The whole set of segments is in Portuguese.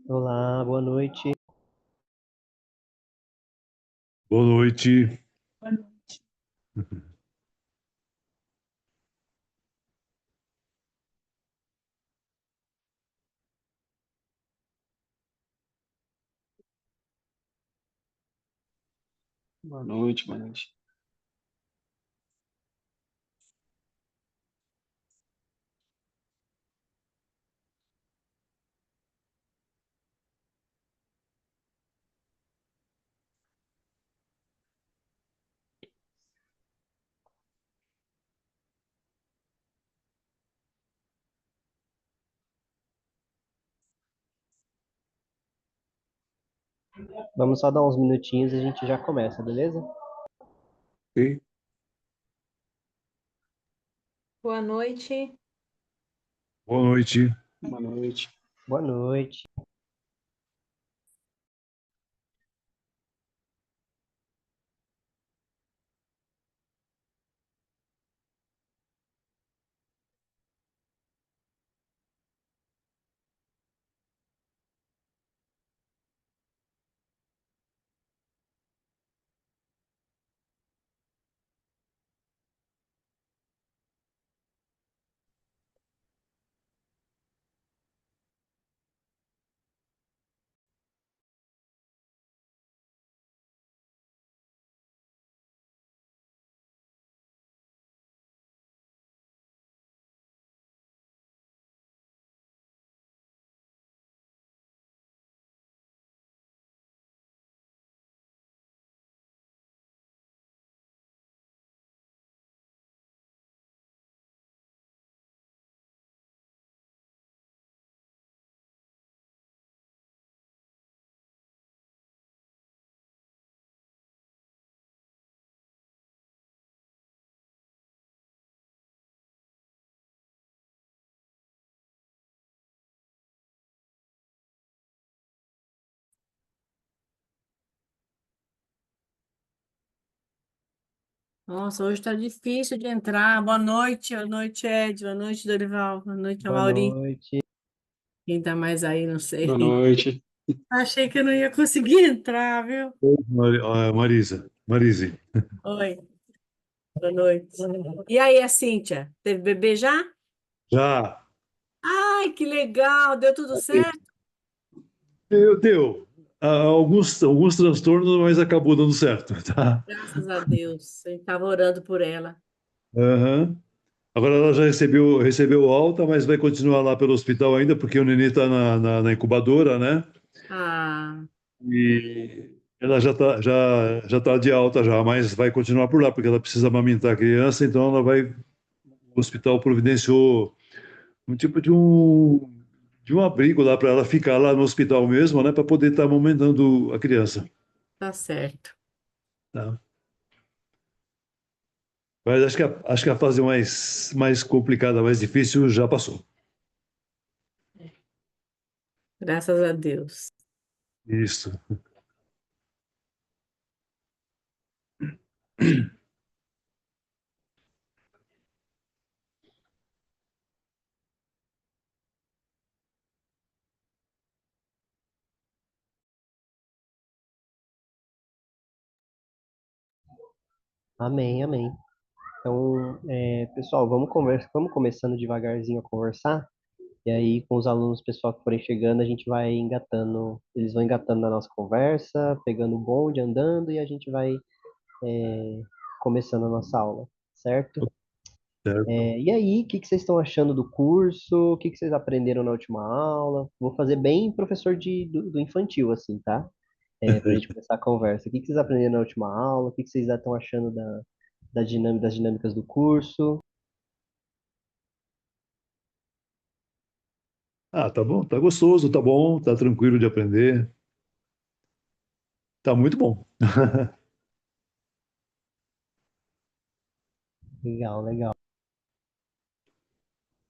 Olá, boa noite. Boa noite. Boa noite, boa noite. Vamos só dar uns minutinhos e a gente já começa, beleza? Ok. Boa noite. Boa noite. Boa noite. Boa noite. Nossa, hoje está difícil de entrar. Boa noite, Ed. Boa noite, Dorival. Boa noite, Boa Mauri. noite. Quem tá mais aí, não sei. Boa noite. Achei que eu não ia conseguir entrar, viu? Marisa. Marise. Oi, boa noite. E aí, a Cíntia? Teve bebê já? Já. Ai, que legal! Deu tudo certo? Deu. Alguns transtornos, mas acabou dando certo, tá? Graças a Deus. Eu estava orando por ela. Aham. Agora ela já recebeu alta, mas vai continuar lá pelo hospital ainda, porque o nenê está na incubadora, né? Ah, E ela já tá de alta já, mas vai continuar por lá, porque ela precisa amamentar a criança, então ela vai. O hospital providenciou um tipo de um abrigo lá para ela ficar lá no hospital mesmo, né, para poder estar amamentando a criança. tá certo. Tá? Mas acho que a fase mais complicada, mais difícil já passou. Graças a Deus. Isso. Amém, amém. Então, pessoal, vamos começando devagarzinho a conversar. E aí, com os alunos, pessoal que forem chegando, a gente vai engatando, eles vão engatando na nossa conversa, pegando o bonde, andando, e a gente vai começando a nossa aula, certo? Certo. E aí, o que que vocês estão achando do curso? O que que vocês aprenderam na última aula? Vou fazer bem professor do infantil, assim, tá? Para a gente começar a conversa. O que que vocês aprenderam na última aula? O que que vocês já estão achando das dinâmicas do curso? Ah, tá bom, tá gostoso, tá bom, tá tranquilo de aprender, tá muito bom. Legal, legal.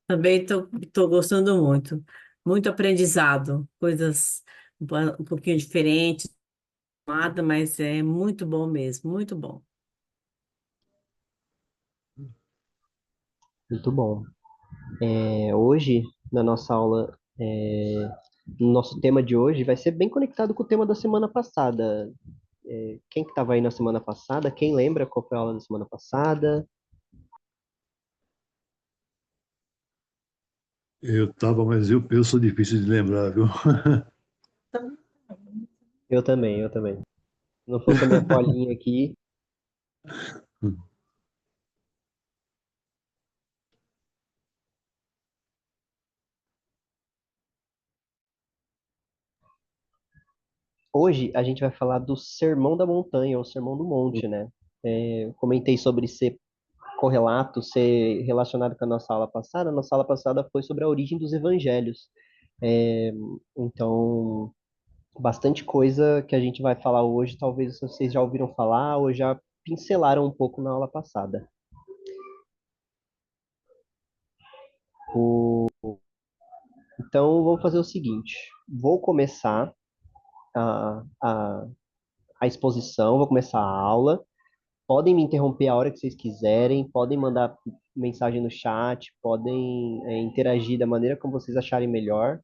Também estou gostando muito. Muito aprendizado. Coisas um pouquinho diferentes, nada, mas é muito bom mesmo, muito bom. Muito bom. Hoje, na nossa aula, no nosso tema de hoje vai ser bem conectado com o tema da semana passada. Quem que estava aí na semana passada? Quem lembra qual foi a aula da semana passada? Eu tava, mas eu sou difícil de lembrar, viu? Eu também, eu também. Se não fosse a minha colinha aqui. Hoje a gente vai falar do Sermão da Montanha, ou Sermão do Monte, né? Eu comentei sobre ser correlato, ser relacionado com a nossa aula passada. A nossa aula passada foi sobre a origem dos evangelhos. É, então, bastante coisa que a gente vai falar hoje, talvez vocês já ouviram falar ou já pincelaram um pouco na aula passada. Então, vamos fazer o seguinte: vou começar a, a, a exposição, vou começar a aula. Podem me interromper a hora que vocês quiserem, podem mandar mensagem no chat, podem, interagir da maneira como vocês acharem melhor,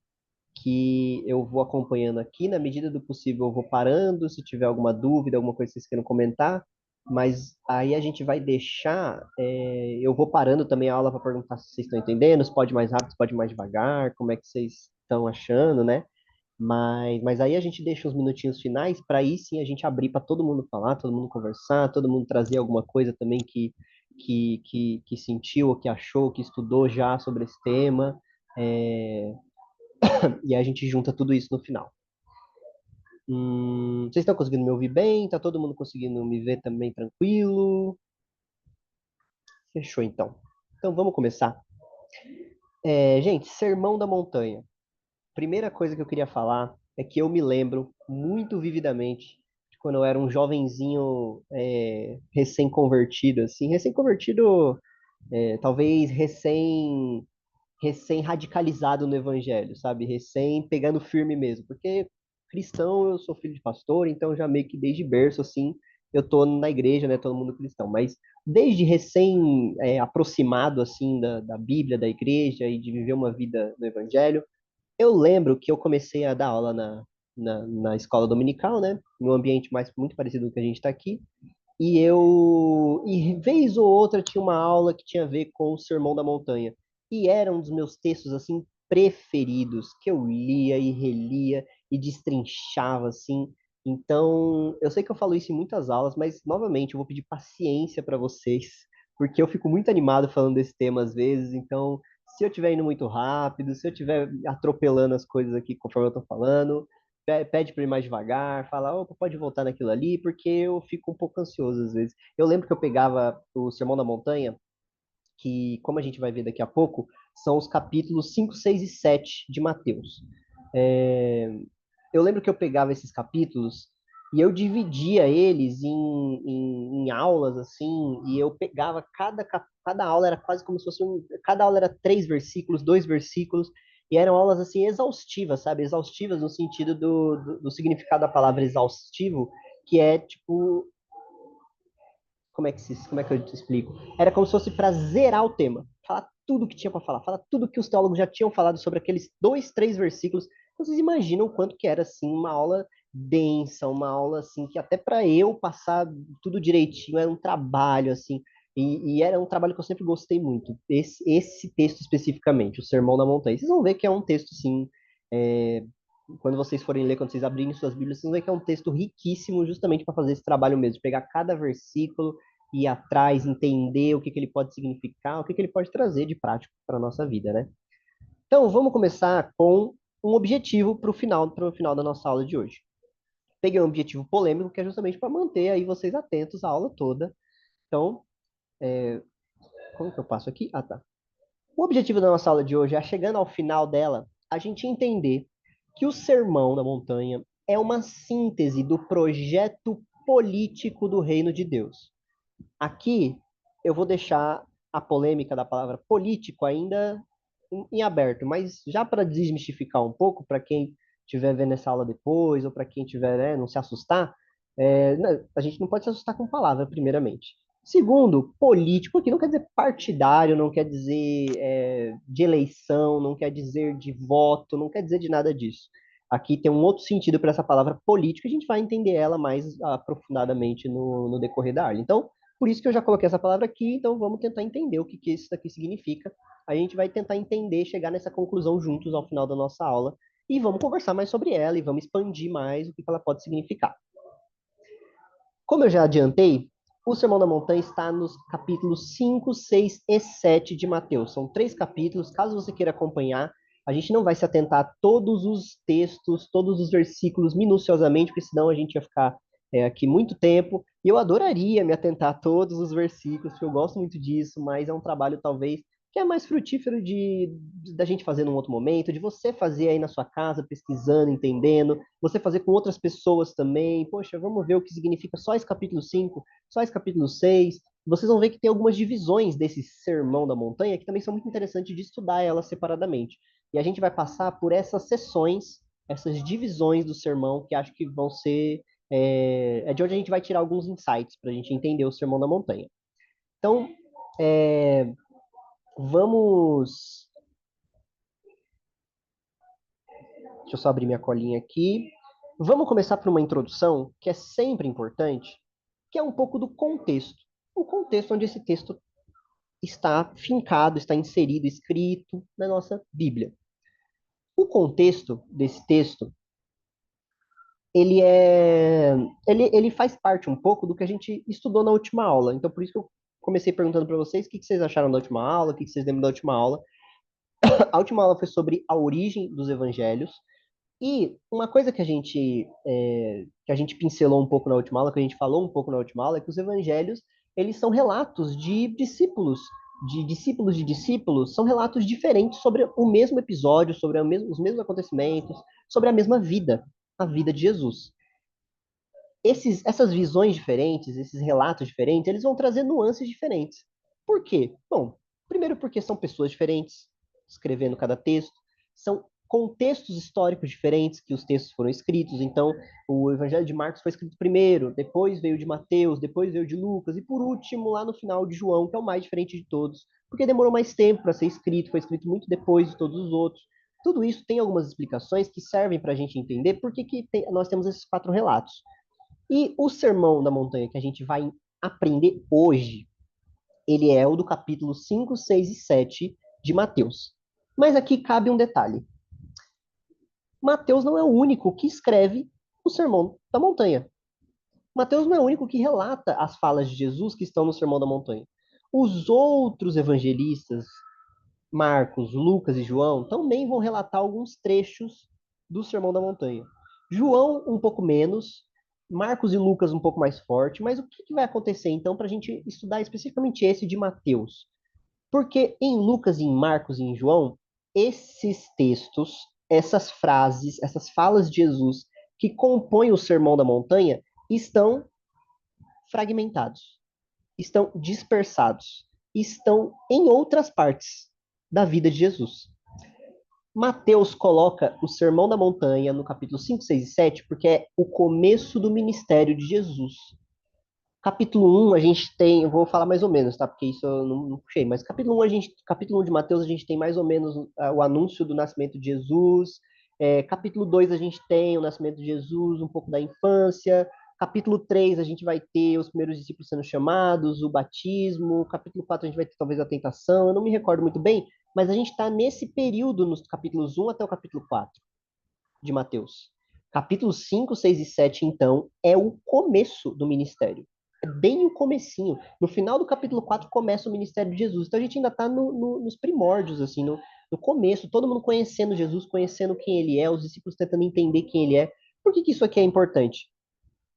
que eu vou acompanhando aqui. Na medida do possível, eu vou parando, se tiver alguma dúvida, alguma coisa que vocês queiram comentar, mas aí a gente vai deixar, eu vou parando também a aula para perguntar se vocês estão entendendo, se pode ir mais rápido, se pode ir mais devagar, como é que vocês estão achando, né? Mas aí a gente deixa uns minutinhos finais para aí sim a gente abrir para todo mundo falar, todo mundo conversar, todo mundo trazer alguma coisa também que sentiu, ou que achou, que estudou já sobre esse tema. É, e aí a gente junta tudo isso no final. Vocês estão conseguindo me ouvir bem? Tá todo mundo conseguindo me ver também tranquilo? Fechou então. Então vamos começar. Gente, Sermão da Montanha. Primeira coisa que eu queria falar é que eu me lembro muito vividamente de quando eu era um jovenzinho, recém-convertido, assim, recém-convertido, talvez recém-radicalizado no evangelho, sabe? Recém pegando firme mesmo, porque cristão, eu sou filho de pastor, então já meio que desde berço, assim, eu tô na igreja, né? Todo mundo cristão, mas desde recém, aproximado, assim, da Bíblia, da igreja e de viver uma vida no evangelho, eu lembro que eu comecei a dar aula na escola dominical, né? Num ambiente mais muito parecido com o que a gente está aqui. E vez ou outra tinha uma aula que tinha a ver com o Sermão da Montanha. E era um dos meus textos assim preferidos, que eu lia e relia e destrinchava assim. Então, eu sei que eu falo isso em muitas aulas, mas novamente eu vou pedir paciência para vocês, porque eu fico muito animado falando desse tema às vezes. Então, se eu estiver indo muito rápido, se eu estiver atropelando as coisas aqui conforme eu estou falando, pede para ir mais devagar, fala, opa, pode voltar naquilo ali, porque eu fico um pouco ansioso às vezes. Eu lembro que eu pegava o Sermão da Montanha, que, como a gente vai ver daqui a pouco, são os capítulos 5, 6 e 7 de Mateus. É, eu lembro que eu pegava esses capítulos e eu dividia eles em aulas, assim, e eu pegava cada aula era quase como se fosse cada aula era 3 versículos, 2 versículos, e eram aulas, assim, exaustivas, sabe? Exaustivas no sentido do significado da palavra exaustivo, que é, tipo, como é que eu te explico? Era como se fosse para zerar o tema, falar tudo que tinha para falar, falar tudo que os teólogos já tinham falado sobre aqueles 2, 3 versículos. Vocês imaginam o quanto que era assim uma aula densa, uma aula assim que até para eu passar tudo direitinho era um trabalho assim. E era um trabalho que eu sempre gostei muito. Esse texto especificamente, o Sermão da Montanha. Vocês vão ver que é um texto assim, é, quando vocês forem ler, quando vocês abrirem suas Bíblias, vocês vão ver que é um texto riquíssimo justamente para fazer esse trabalho mesmo, pegar cada versículo, ir atrás, entender o que ele pode significar, o que ele pode trazer de prático para a nossa vida, né? Então, vamos começar com um objetivo para o final da nossa aula de hoje. Peguei um objetivo polêmico, que é justamente para manter aí vocês atentos à aula toda. Então, como que eu passo aqui? Ah, tá. O objetivo da nossa aula de hoje é, chegando ao final dela, a gente entender que o Sermão da Montanha é uma síntese do projeto político do Reino de Deus. Aqui eu vou deixar a polêmica da palavra político ainda em aberto, mas já para desmistificar um pouco, para quem estiver vendo essa aula depois, ou para quem estiver, né, não se assustar, a gente não pode se assustar com palavra, primeiramente. Segundo, político, que não quer dizer partidário, não quer dizer de eleição, não quer dizer de voto, não quer dizer de nada disso. Aqui tem um outro sentido para essa palavra política, a gente vai entender ela mais aprofundadamente no decorrer da aula. Então, por isso que eu já coloquei essa palavra aqui, então vamos tentar entender o que, que isso daqui significa. A gente vai tentar entender, chegar nessa conclusão juntos ao final da nossa aula, e vamos conversar mais sobre ela, e vamos expandir mais o que ela pode significar. Como eu já adiantei, o Sermão da Montanha está nos capítulos 5, 6 e 7 de Mateus. São 3 capítulos. Caso você queira acompanhar, a gente não vai se atentar a todos os textos, todos os versículos minuciosamente, porque senão a gente ia ficar aqui muito tempo. E eu adoraria me atentar a todos os versículos, porque eu gosto muito disso, mas é um trabalho talvez que é mais frutífero da gente fazer num outro momento, de você fazer aí na sua casa, pesquisando, entendendo, você fazer com outras pessoas também. Poxa, vamos ver o que significa só esse capítulo 5, só esse capítulo 6. Vocês vão ver que tem algumas divisões desse sermão da montanha que também são muito interessantes de estudar elas separadamente. E a gente vai passar por essas sessões, essas divisões do sermão, que acho que vão ser. É de onde a gente vai tirar alguns insights para a gente entender o sermão da montanha. Então, é, vamos. Deixa eu só abrir minha colinha aqui. Vamos começar por uma introdução que é sempre importante, que é um pouco do contexto. O contexto onde esse texto está fincado, está inserido, escrito na nossa Bíblia. O contexto desse texto, ele faz parte um pouco do que a gente estudou na última aula. Então, por isso que eu comecei perguntando para vocês o que vocês acharam da última aula, o que vocês lembram da última aula. A última aula foi sobre a origem dos evangelhos. E uma coisa que a gente pincelou um pouco na última aula, que a gente falou um pouco na última aula, é que os evangelhos, eles são relatos de discípulos, são relatos diferentes sobre o mesmo episódio, sobre os mesmos acontecimentos, sobre a mesma vida, a vida de Jesus. Essas visões diferentes, esses relatos diferentes, eles vão trazer nuances diferentes. Por quê? Bom, primeiro porque são pessoas diferentes escrevendo cada texto, são contextos históricos diferentes que os textos foram escritos. Então, o Evangelho de Marcos foi escrito primeiro, depois veio de Mateus, depois veio de Lucas, e por último, lá no final, de João, que é o mais diferente de todos, porque demorou mais tempo para ser escrito, foi escrito muito depois de todos os outros. Tudo isso tem algumas explicações que servem para a gente entender por que nós temos esses 4 relatos. E o Sermão da Montanha que a gente vai aprender hoje, ele é o do capítulo 5, 6 e 7 de Mateus. Mas aqui cabe um detalhe. Mateus não é o único que escreve o Sermão da Montanha. Mateus não é o único que relata as falas de Jesus que estão no Sermão da Montanha. Os outros evangelistas, Marcos, Lucas e João, também vão relatar alguns trechos do Sermão da Montanha. João, um pouco menos, Marcos e Lucas, um pouco mais forte, mas o que vai acontecer então para a gente estudar especificamente esse de Mateus? Porque em Lucas, em Marcos e em João, esses textos, essas frases, essas falas de Jesus que compõem o Sermão da Montanha estão fragmentados, estão dispersados, estão em outras partes da vida de Jesus. Mateus coloca o Sermão da Montanha no capítulo 5, 6 e 7, porque é o começo do ministério de Jesus. Capítulo 1 a gente tem, eu vou falar mais ou menos, tá? Porque isso eu não puxei, mas capítulo 1 de Mateus a gente tem mais ou menos o anúncio do nascimento de Jesus. Capítulo 2 a gente tem o nascimento de Jesus, um pouco da infância. Capítulo 3 a gente vai ter os primeiros discípulos sendo chamados, o batismo. Capítulo 4 a gente vai ter talvez a tentação, eu não me recordo muito bem, mas a gente está nesse período nos capítulos 1 até o capítulo 4 de Mateus. Capítulo 5, 6 e 7, então, é o começo do ministério. É bem o comecinho. No final do capítulo 4 começa o ministério de Jesus. Então a gente ainda está nos primórdios, assim, no começo, todo mundo conhecendo Jesus, conhecendo quem ele é, os discípulos tentando entender quem ele é. Por que isso aqui é importante?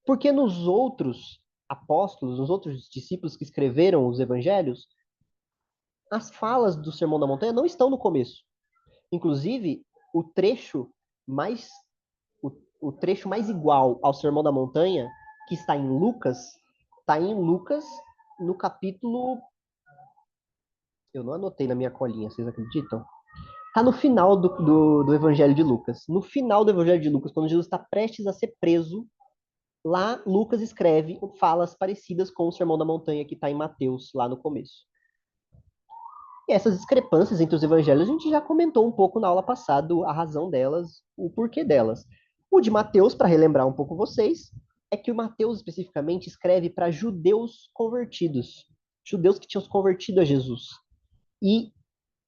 Porque nos outros apóstolos, nos outros discípulos que escreveram os evangelhos, as falas do Sermão da Montanha não estão no começo. Inclusive, o trecho mais o trecho mais igual ao Sermão da Montanha, que está em Lucas, no capítulo. Eu não anotei na minha colinha, vocês acreditam? Está no final do Evangelho de Lucas. No final do Evangelho de Lucas, quando Jesus está prestes a ser preso, Lá, Lucas escreve falas parecidas com o Sermão da Montanha que está em Mateus, lá no começo. E essas discrepâncias entre os evangelhos, a gente já comentou um pouco na aula passada a razão delas, o porquê delas. O de Mateus, para relembrar um pouco vocês, é que o Mateus especificamente escreve para judeus convertidos, judeus que tinham se convertido a Jesus. E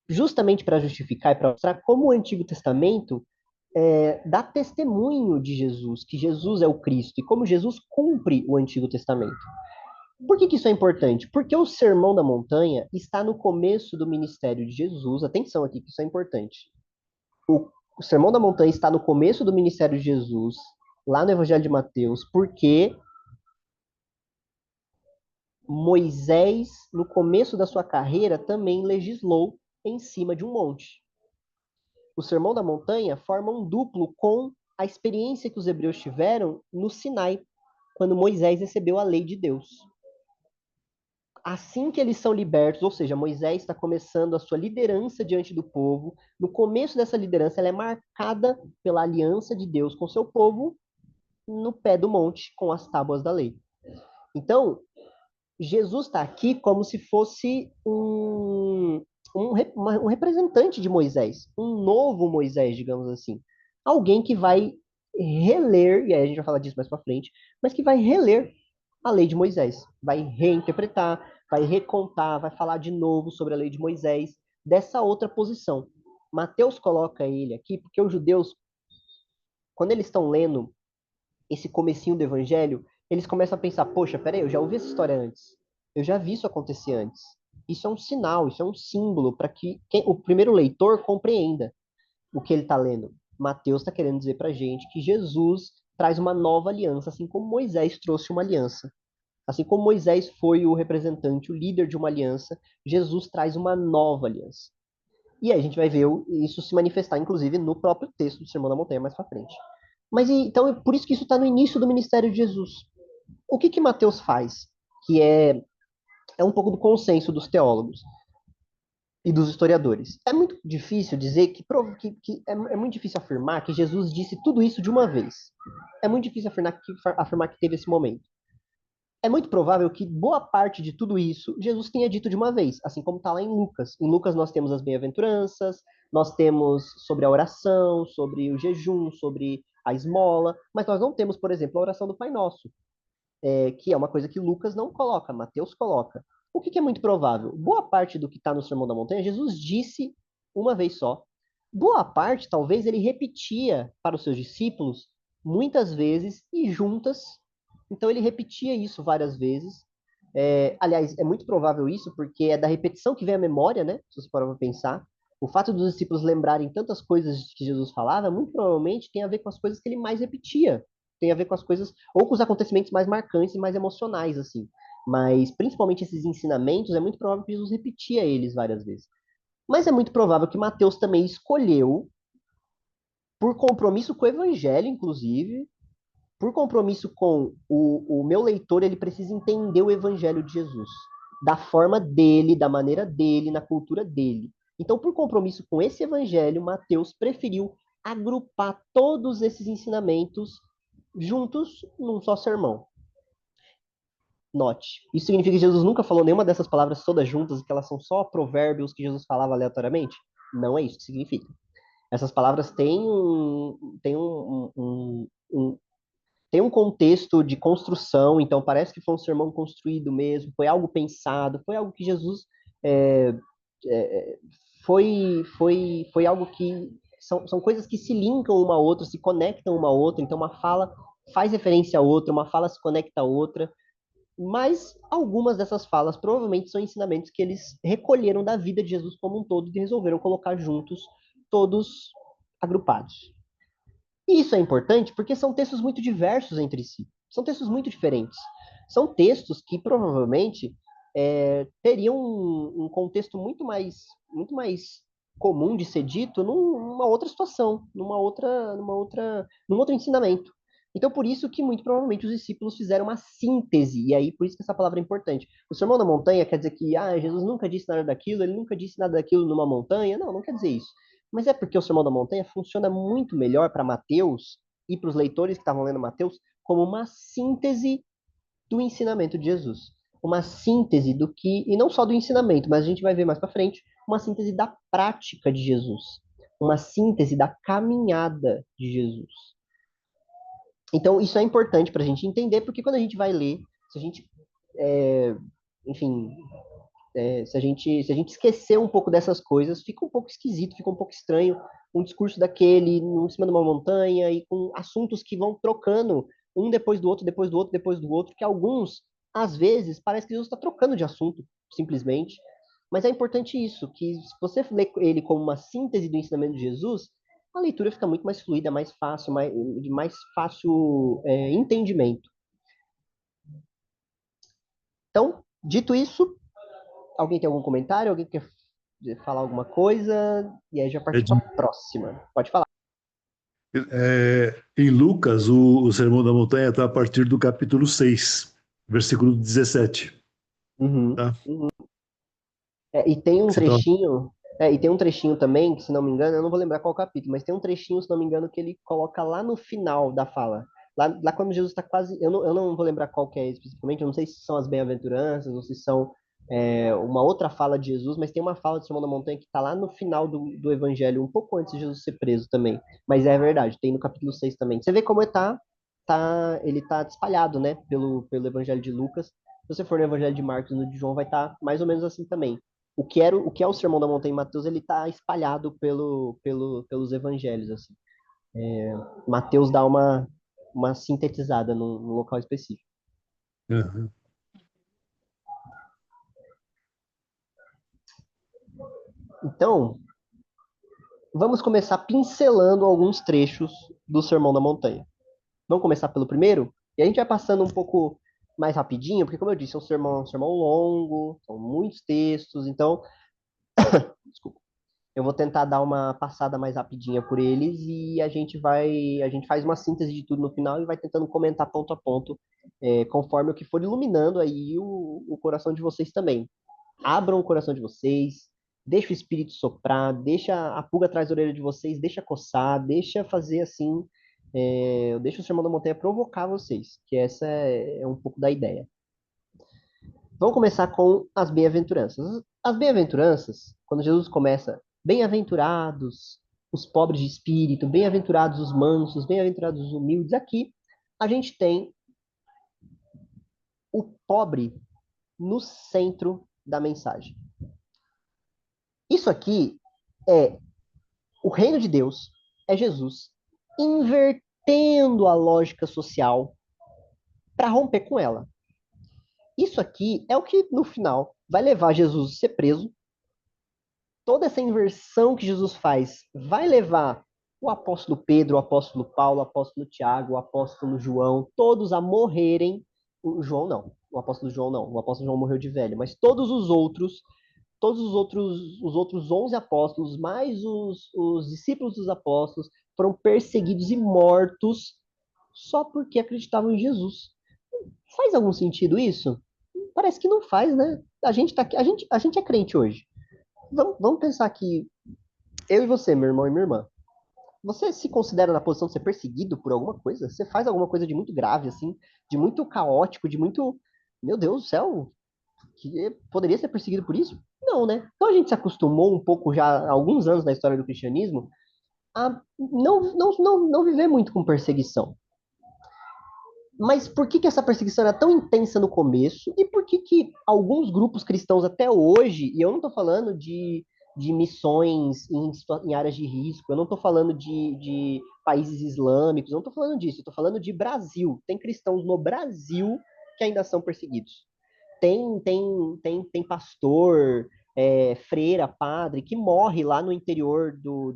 justamente para justificar e para mostrar como o Antigo Testamento dá testemunho de Jesus, que Jesus é o Cristo, e como Jesus cumpre o Antigo Testamento. Por que isso é importante? Porque o Sermão da Montanha está no começo do ministério de Jesus. Atenção aqui, que isso é importante. O Sermão da Montanha está no começo do ministério de Jesus, lá no Evangelho de Mateus, porque Moisés, no começo da sua carreira, também legislou em cima de um monte. O Sermão da Montanha forma um duplo com a experiência que os hebreus tiveram no Sinai, quando Moisés recebeu a lei de Deus. Assim que eles são libertos, ou seja, Moisés está começando a sua liderança diante do povo. No começo dessa liderança, ela é marcada pela aliança de Deus com seu povo no pé do monte, com as tábuas da lei. Então, Jesus está aqui como se fosse um representante de Moisés, um novo Moisés, digamos assim. Alguém que vai reler, e aí a gente vai falar disso mais para frente, mas que vai reler a lei de Moisés, vai reinterpretar, vai recontar, vai falar de novo sobre a lei de Moisés, dessa outra posição. Mateus coloca ele aqui porque os judeus, quando eles estão lendo esse comecinho do evangelho, eles começam a pensar, poxa, peraí, eu já ouvi essa história antes. Eu já vi isso acontecer antes. Isso é um sinal, isso é um símbolo para que o primeiro leitor compreenda o que ele está lendo. Mateus está querendo dizer para a gente que Jesus traz uma nova aliança, assim como Moisés trouxe uma aliança. Assim como Moisés foi o representante, o líder de uma aliança, Jesus traz uma nova aliança. E aí a gente vai ver isso se manifestar, inclusive, no próprio texto do Sermão da Montanha mais para frente. Mas então é por isso que isso está no início do ministério de Jesus. O que Mateus faz? Que é um pouco do consenso dos teólogos e dos historiadores. É muito difícil dizer é muito difícil afirmar que Jesus disse tudo isso de uma vez. É muito difícil afirmar que teve esse momento. É muito provável que boa parte de tudo isso Jesus tenha dito de uma vez, assim como está lá em Lucas. Em Lucas nós temos as bem-aventuranças, nós temos sobre a oração, sobre o jejum, sobre a esmola, mas nós não temos, por exemplo, a oração do Pai Nosso, que é uma coisa que Lucas não coloca, Mateus coloca. O que é muito provável? Boa parte do que está no Sermão da Montanha, Jesus disse uma vez só. Boa parte, talvez, ele repetia para os seus discípulos muitas vezes e juntas. Então, ele repetia isso várias vezes. Aliás, é muito provável isso, porque é da repetição que vem a memória, né? Se você parar para pensar. O fato dos discípulos lembrarem tantas coisas que Jesus falava, muito provavelmente tem a ver com as coisas que ele mais repetia. Tem a ver com as coisas, ou com os acontecimentos mais marcantes e mais emocionais, assim. Mas, principalmente esses ensinamentos, é muito provável que Jesus repetia eles várias vezes. Mas é muito provável que Mateus também escolheu, por compromisso com o evangelho, inclusive, por compromisso com o meu leitor, ele precisa entender o evangelho de Jesus, da forma dele, da maneira dele, na cultura dele. Então, por compromisso com esse evangelho, Mateus preferiu agrupar todos esses ensinamentos juntos num só sermão. Note, isso significa que Jesus nunca falou nenhuma dessas palavras todas juntas, que elas são só provérbios que Jesus falava aleatoriamente? Não é isso que significa. Essas palavras têm um contexto de construção, então parece que foi um sermão construído mesmo, foi algo pensado, foi algo que Jesus é, é, foi algo que são coisas que se linkam uma a outra, se conectam uma a outra, então uma fala faz referência a outra, uma fala se conecta a outra, mas algumas dessas falas provavelmente são ensinamentos que eles recolheram da vida de Jesus como um todo e resolveram colocar juntos, todos agrupados. E isso é importante porque são textos muito diversos entre si. São textos muito diferentes. São textos que provavelmente teriam um contexto muito mais comum de ser dito numa outra situação, num outro ensinamento. Então, por isso que muito provavelmente os discípulos fizeram uma síntese, e aí por isso que essa palavra é importante. O Sermão da Montanha quer dizer que Jesus nunca disse nada daquilo, ele nunca disse nada daquilo numa montanha. Não, não quer dizer isso. Mas é porque o Sermão da Montanha funciona muito melhor para Mateus e para os leitores que estavam lendo Mateus como uma síntese do ensinamento de Jesus. Uma síntese do que, e não só do ensinamento, mas a gente vai ver mais para frente, uma síntese da prática de Jesus. Uma síntese da caminhada de Jesus. Então, isso é importante para a gente entender, porque quando a gente vai ler, se a gente, enfim, se a gente esquecer um pouco dessas coisas, fica um pouco esquisito, fica um pouco estranho um discurso daquele em cima de uma montanha e com assuntos que vão trocando um depois do outro, depois do outro, depois do outro, que alguns, às vezes, parece que Jesus está trocando de assunto, simplesmente. Mas é importante isso, que se você lê ele como uma síntese do ensinamento de Jesus, a leitura fica muito mais fluida, mais fácil, de mais fácil entendimento. Então, dito isso, alguém tem algum comentário? Alguém quer falar alguma coisa? E aí já É partir para de- a próxima. Pode falar. Em Lucas, o Sermão da Montanha está a partir do capítulo 6, versículo 17. Uhum. Tá? E tem um Você tá... trechinho também, que se não me engano, eu não vou lembrar qual capítulo, mas tem um trechinho, se não me engano, que ele coloca lá no final da fala. Lá quando Jesus está quase. Eu não vou lembrar qual que é especificamente, eu não sei se são as bem-aventuranças, ou se são uma outra fala de Jesus, mas tem uma fala do Sermão da Montanha que está lá no final do Evangelho, um pouco antes de Jesus ser preso também. Mas é verdade, tem no capítulo 6 também. Você vê como ele tá espalhado, né, pelo Evangelho de Lucas. Se você for no Evangelho de Marcos e no de João, vai estar mais ou menos assim também. O que é o Sermão da Montanha em Mateus, ele está espalhado pelos evangelhos, assim. Mateus dá uma sintetizada num local específico. Uhum. Então, vamos começar pincelando alguns trechos do Sermão da Montanha. Vamos começar pelo primeiro? E a gente vai passando um pouco mais rapidinho, porque, como eu disse, é um sermão longo, são muitos textos, então, desculpa. Eu vou tentar dar uma passada mais rapidinha por eles e a gente faz uma síntese de tudo no final e vai tentando comentar ponto a ponto, conforme o que for iluminando aí o coração de vocês também. Abram o coração de vocês, deixa o espírito soprar, deixa a pulga atrás da orelha de vocês, deixa coçar, deixa fazer assim, deixa o Sermão da Montanha provocar vocês, que essa é um pouco da ideia. Vamos começar com as bem-aventuranças. As bem-aventuranças, quando Jesus começa, bem-aventurados os pobres de espírito, bem-aventurados os mansos, bem-aventurados os humildes, aqui a gente tem o pobre no centro da mensagem. Isso aqui é o reino de Deus, é Jesus invertendo a lógica social para romper com ela. Isso aqui é o que, no final, vai levar Jesus a ser preso. Toda essa inversão que Jesus faz vai levar o apóstolo Pedro, o apóstolo Paulo, o apóstolo Tiago, o apóstolo João, todos a morrerem. O João não, o apóstolo João não, o apóstolo João morreu de velho, mas todos os outros 11 apóstolos, mais os discípulos dos apóstolos, foram perseguidos e mortos só porque acreditavam em Jesus. Faz algum sentido isso? Parece que não faz, né? A gente é crente hoje. Vamos pensar que eu e você, meu irmão e minha irmã, você se considera na posição de ser perseguido por alguma coisa? Você faz alguma coisa de muito grave, assim, de muito caótico, de muito. Meu Deus do céu, que poderia ser perseguido por isso? Não, né? Então a gente se acostumou um pouco já há alguns anos na história do cristianismo a não viver muito com perseguição. Mas por que essa perseguição era tão intensa no começo? E por que alguns grupos cristãos até hoje, e eu não estou falando de missões em áreas de risco, eu não estou falando de países islâmicos, eu não estou falando disso, eu estou falando de Brasil. Tem cristãos no Brasil que ainda são perseguidos. Tem pastor, freira, padre, que morre lá no interior do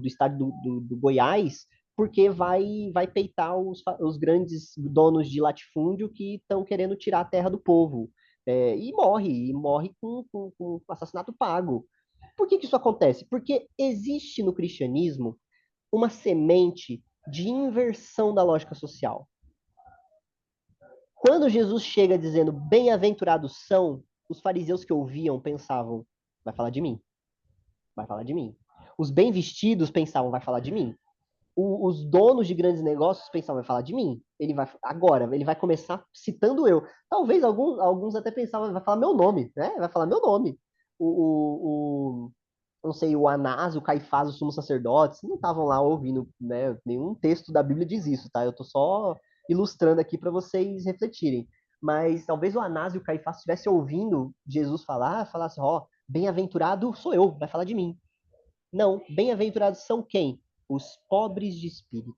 estado do Goiás porque vai peitar os grandes donos de latifúndio que estão querendo tirar a terra do povo. E morre com assassinato pago. Por que isso acontece? Porque existe no cristianismo uma semente de inversão da lógica social. Quando Jesus chega dizendo bem-aventurados são, os fariseus que ouviam pensavam, vai falar de mim, vai falar de mim. Os bem vestidos pensavam, vai falar de mim. os donos de grandes negócios pensavam, vai falar de mim. Ele vai começar citando eu. Talvez alguns até pensavam, vai falar meu nome, né? Vai falar meu nome. Não sei, o Anás, o Caifás, os sumos sacerdotes, não estavam lá ouvindo, né? Nenhum texto da Bíblia diz isso, tá? Eu tô só ilustrando aqui para vocês refletirem. Mas talvez o Anás e o Caifás estivessem ouvindo Jesus falar, falasse, ó, bem-aventurado sou eu, vai falar de mim. Não, bem-aventurados são quem? Os pobres de espírito.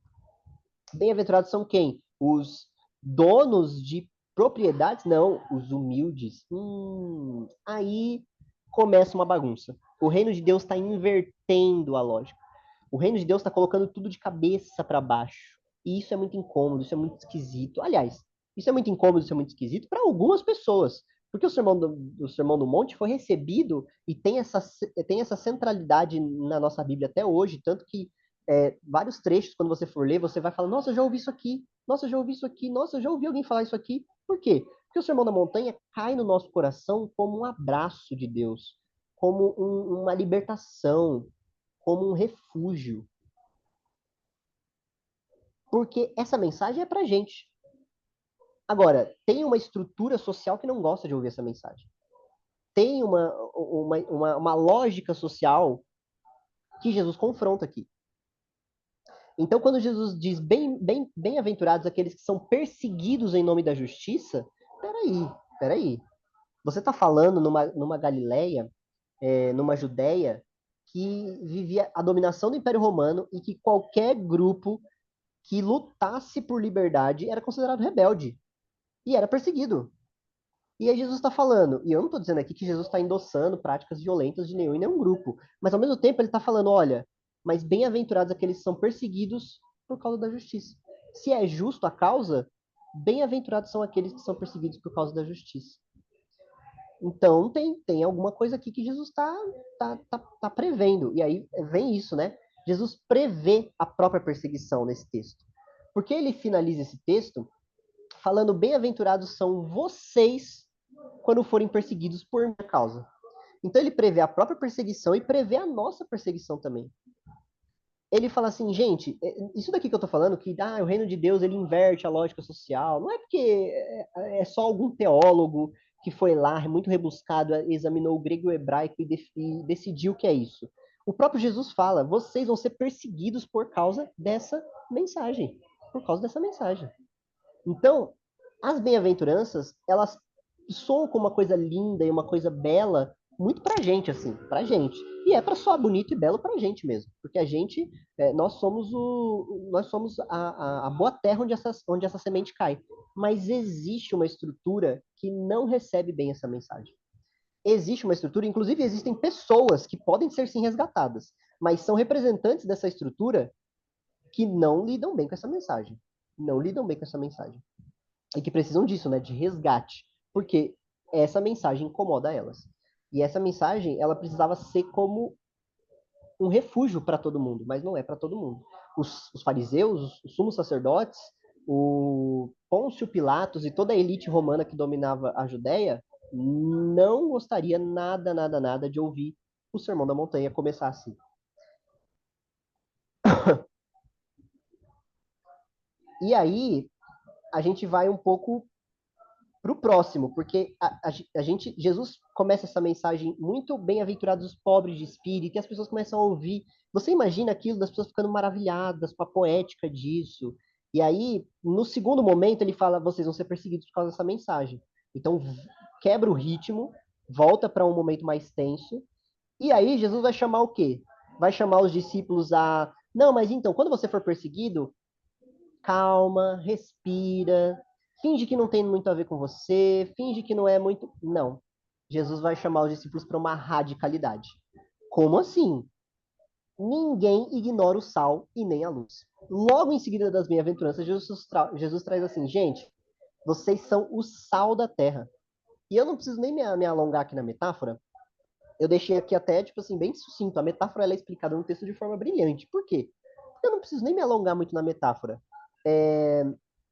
Bem-aventurados são quem? Os donos de propriedades? Não, os humildes. Aí começa uma bagunça. O reino de Deus está invertendo a lógica. O reino de Deus está colocando tudo de cabeça para baixo. E isso é muito incômodo, isso é muito esquisito. Aliás, isso é muito incômodo, isso é muito esquisito para algumas pessoas. Porque o Sermão do Monte foi recebido e tem essa centralidade na nossa Bíblia até hoje, tanto que vários trechos, quando você for ler, você vai falar, nossa, eu já ouvi isso aqui, nossa, eu já ouvi isso aqui, nossa, eu já ouvi alguém falar isso aqui. Por quê? Porque o Sermão da Montanha cai no nosso coração como um abraço de Deus, como uma libertação, como um refúgio. Porque essa mensagem é pra gente. Agora, tem uma estrutura social que não gosta de ouvir essa mensagem. Tem uma lógica social que Jesus confronta aqui. Então, quando Jesus diz bem-aventurados aqueles que são perseguidos em nome da justiça, peraí. Você está falando numa Galileia, numa Judéia, que vivia a dominação do Império Romano e que qualquer grupo que lutasse por liberdade era considerado rebelde e era perseguido. E aí Jesus está falando, e eu não estou dizendo aqui que Jesus está endossando práticas violentas de nenhum e nenhum grupo, mas ao mesmo tempo ele está falando, olha, mas bem-aventurados aqueles que são perseguidos por causa da justiça. Se é justo a causa, bem-aventurados são aqueles que são perseguidos por causa da justiça. Então tem alguma coisa aqui que Jesus tá prevendo. E aí vem isso, né? Jesus prevê a própria perseguição nesse texto. Porque ele finaliza esse texto falando: bem-aventurados são vocês quando forem perseguidos por minha causa. Então ele prevê a própria perseguição e prevê a nossa perseguição também. Ele fala assim, gente, isso daqui que eu tô falando, que o reino de Deus ele inverte a lógica social, não é porque é só algum teólogo que foi lá, muito rebuscado, examinou o grego e o hebraico e decidiu que é isso. O próprio Jesus fala, vocês vão ser perseguidos por causa dessa mensagem. Por causa dessa mensagem. Então, as bem-aventuranças, elas soam como uma coisa linda e uma coisa bela, muito pra gente, assim, pra gente. E é pra soar bonito e belo pra gente mesmo. Porque a gente, nós somos a boa terra onde essa semente cai. Mas existe uma estrutura que não recebe bem essa mensagem. Existe uma estrutura, inclusive existem pessoas que podem ser sim resgatadas, mas são representantes dessa estrutura que não lidam bem com essa mensagem. Não lidam bem com essa mensagem e que precisam disso, né, de resgate, porque essa mensagem incomoda elas. E essa mensagem, ela precisava ser como um refúgio para todo mundo, mas não é para todo mundo. Os fariseus, os sumos sacerdotes, o Pôncio Pilatos e toda a elite romana que dominava a Judéia não gostaria nada de ouvir o Sermão da Montanha começar assim. E aí, a gente vai um pouco para o próximo, porque a gente, Jesus começa essa mensagem muito bem-aventurados os pobres de espírito, e as pessoas começam a ouvir. Você imagina aquilo das pessoas ficando maravilhadas com a poética disso. E aí, no segundo momento, ele fala: vocês vão ser perseguidos por causa dessa mensagem. Então, quebra o ritmo, volta para um momento mais tenso. E aí, Jesus vai chamar o quê? Vai chamar os discípulos a. Não, mas então, quando você for perseguido, calma, respira, finge que não tem muito a ver com você, finge que não é muito. Não. Jesus vai chamar os discípulos para uma radicalidade. Como assim? Ninguém ignora o sal e nem a luz. Logo em seguida das bem-aventuranças, Jesus traz assim, gente, vocês são o sal da terra. E eu não preciso nem me alongar aqui na metáfora. Eu deixei aqui até, tipo assim, bem sucinto. A metáfora ela é explicada no texto de forma brilhante. Por quê? Porque eu não preciso nem me alongar muito na metáfora. É,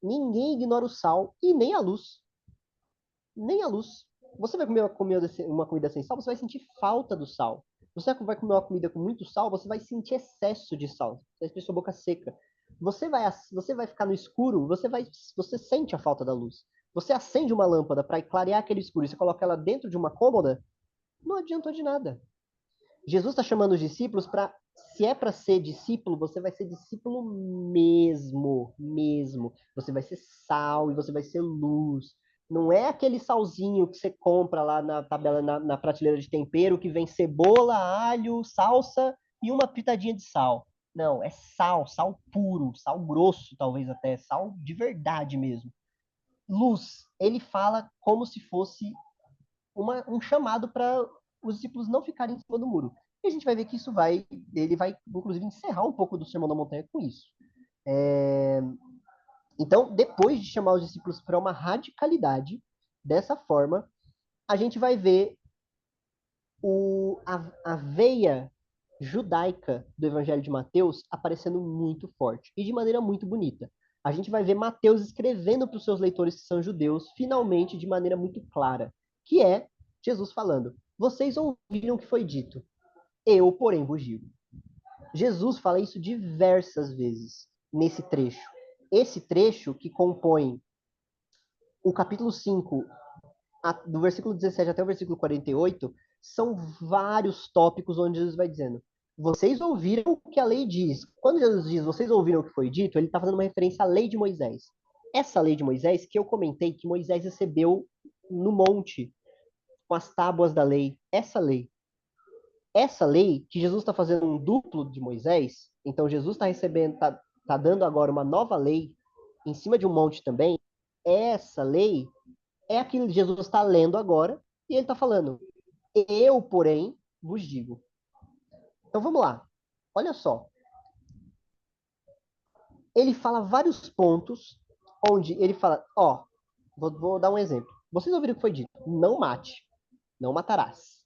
ninguém ignora o sal e nem a luz. Nem a luz. Você vai comer uma comida sem sal, você vai sentir falta do sal. Você vai comer uma comida com muito sal, você vai sentir excesso de sal. Você vai ter sua boca seca. Você vai ficar no escuro, você sente a falta da luz. Você acende uma lâmpada para clarear aquele escuro e você coloca ela dentro de uma cômoda, não adiantou de nada. Jesus está chamando os discípulos para, se é para ser discípulo, você vai ser discípulo mesmo, mesmo. Você vai ser sal e você vai ser luz. Não é aquele salzinho que você compra lá na tabela, na prateleira de tempero, que vem cebola, alho, salsa e uma pitadinha de sal. Não, é sal, sal puro, sal grosso, talvez até, sal de verdade mesmo. Luz, ele fala como se fosse um chamado para os discípulos não ficarem em cima do muro. E a gente vai ver que ele vai, inclusive, encerrar um pouco do Sermão da Montanha com isso. Então, depois de chamar os discípulos para uma radicalidade, dessa forma, a gente vai ver a veia judaica do Evangelho de Mateus aparecendo muito forte e de maneira muito bonita. A gente vai ver Mateus escrevendo para os seus leitores que são judeus, finalmente de maneira muito clara, que é Jesus falando: vocês ouviram o que foi dito, eu, porém, vos digo. Jesus fala isso diversas vezes nesse trecho. Esse trecho que compõe o capítulo 5, do versículo 17 até o versículo 48, são vários tópicos onde Jesus vai dizendo: vocês ouviram o que a lei diz. Quando Jesus diz vocês ouviram o que foi dito, ele está fazendo uma referência à lei de Moisés. Essa lei de Moisés que eu comentei que Moisés recebeu no monte, com as tábuas da lei. Essa lei, que Jesus está fazendo um duplo de Moisés, então Jesus está recebendo, tá dando agora uma nova lei em cima de um monte também. Essa lei é a que Jesus está lendo agora, e ele está falando: eu, porém, vos digo. Então vamos lá. Olha só. Ele fala vários pontos onde ele fala: ó, vou dar um exemplo. Vocês ouviram o que foi dito? Não mate, não matarás.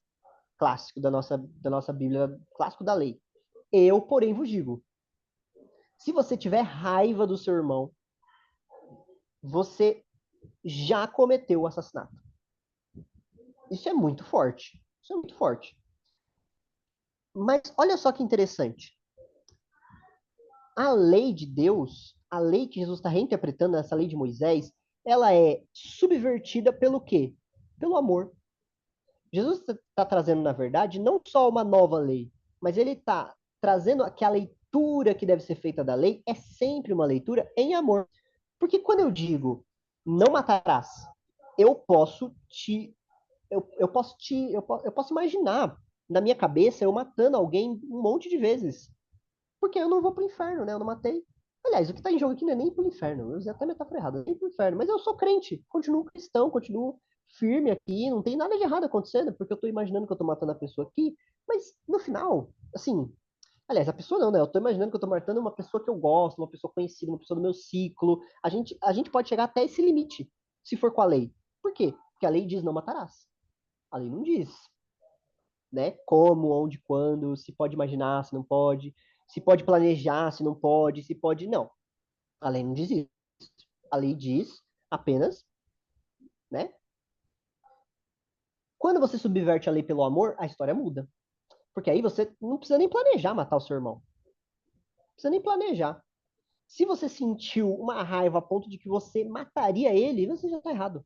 Clássico da nossa Bíblia, clássico da lei. Eu, porém, vos digo. Se você tiver raiva do seu irmão, você já cometeu o assassinato. Isso é muito forte. Isso é muito forte. Mas olha só que interessante. A lei de Deus, a lei que Jesus está reinterpretando, essa lei de Moisés, ela é subvertida pelo quê? Pelo amor. Jesus está trazendo, na verdade, não só uma nova lei, mas ele está trazendo que a leitura que deve ser feita da lei é sempre uma leitura em amor. Porque quando eu digo não matarás, eu posso te. Eu posso imaginar na minha cabeça eu matando alguém um monte de vezes. Porque eu não vou pro inferno, né? Eu não matei. Aliás, o que tá em jogo aqui não é nem pro inferno. Eu usei até a metáfora errada, nem pro inferno. Mas eu sou crente, continuo cristão, continuo firme aqui, não tem nada de errado acontecendo, porque eu tô imaginando que eu tô matando a pessoa aqui. Mas no final, assim, aliás, a pessoa não, né? Eu tô imaginando que eu tô matando uma pessoa que eu gosto, uma pessoa conhecida, uma pessoa do meu ciclo. A gente pode chegar até esse limite, se for com a lei. Por quê? Porque a lei diz não matarás. A lei não diz, né? Como, onde, quando, se pode imaginar, se não pode, se pode planejar, se não pode, se pode. Não. A lei não diz isso. A lei diz apenas, né? Quando você subverte a lei pelo amor, a história muda. Porque aí você não precisa nem planejar matar o seu irmão. Não precisa nem planejar. Se você sentiu uma raiva a ponto de que você mataria ele, você já está errado.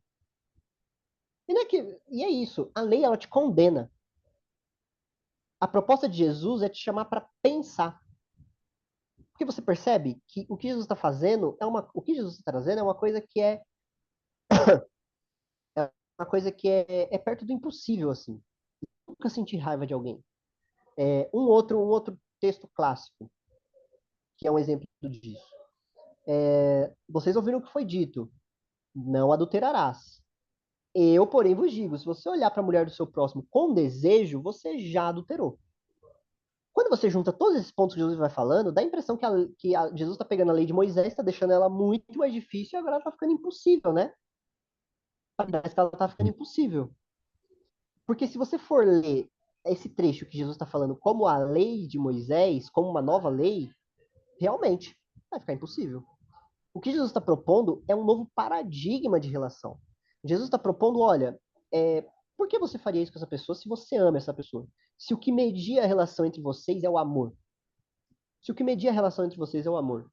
E é isso. A lei, ela te condena. A proposta de Jesus é te chamar para pensar. Porque você percebe que o que Jesus está fazendo o que Jesus está trazendo é uma coisa que é perto do impossível, assim. Nunca senti raiva de alguém. Um outro texto clássico, que é um exemplo disso. Vocês ouviram o que foi dito: não adulterarás. Eu, porém, vos digo: se você olhar para a mulher do seu próximo com desejo, você já adulterou. Quando você junta todos esses pontos que Jesus vai falando, dá a impressão que Jesus está pegando a lei de Moisés, está deixando ela muito mais difícil e agora ela está ficando impossível, né? Parece que ela está ficando impossível. Porque se você for ler esse trecho que Jesus está falando como a lei de Moisés, como uma nova lei, realmente vai ficar impossível. O que Jesus está propondo é um novo paradigma de relação. Jesus está propondo, olha, Por que você faria isso com essa pessoa se você ama essa pessoa? Se o que media a relação entre vocês é o amor. Se o que media a relação entre vocês é o amor.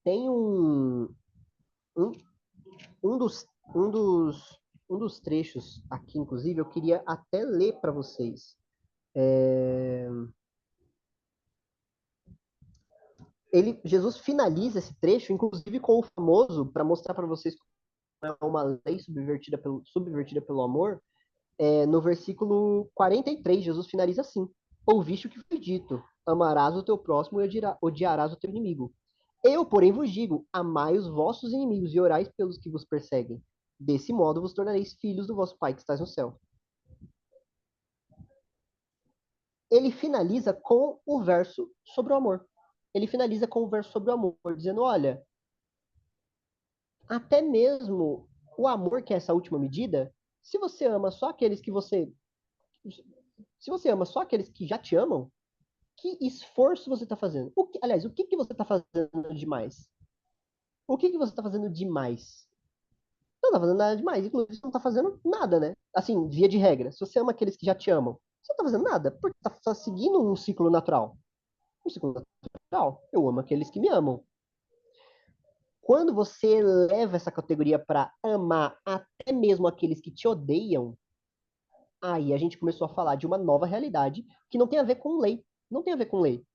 Tem um, um dos, um dos, um dos trechos aqui, inclusive, eu queria até ler para vocês. Jesus finaliza esse trecho, inclusive com o famoso, para mostrar para vocês como é uma lei subvertida pelo amor, no versículo 43, Jesus finaliza assim: Ouviste o que foi dito, amarás o teu próximo e odiarás o teu inimigo. Eu, porém, vos digo, amai os vossos inimigos e orais pelos que vos perseguem. Desse modo vos tornareis filhos do vosso Pai que estás no céu. Ele finaliza com o verso sobre o amor. Ele finaliza com o verso sobre o amor, dizendo, olha, até mesmo o amor, que é essa última medida, se você ama só aqueles que você. Se você ama só aqueles que já te amam, que esforço você está fazendo? Aliás, o que, que você está fazendo demais? O que, que você está fazendo demais? Não está fazendo nada demais. Inclusive, você não está fazendo nada, né? Assim, via de regra. Se você ama aqueles que já te amam, você não está fazendo nada, porque está seguindo um ciclo natural. Um ciclo natural. Eu amo aqueles que me amam. Quando você leva essa categoria para amar até mesmo aqueles que te odeiam, aí a gente começou a falar de uma nova realidade que não tem a ver com lei. Não tem a ver com lei.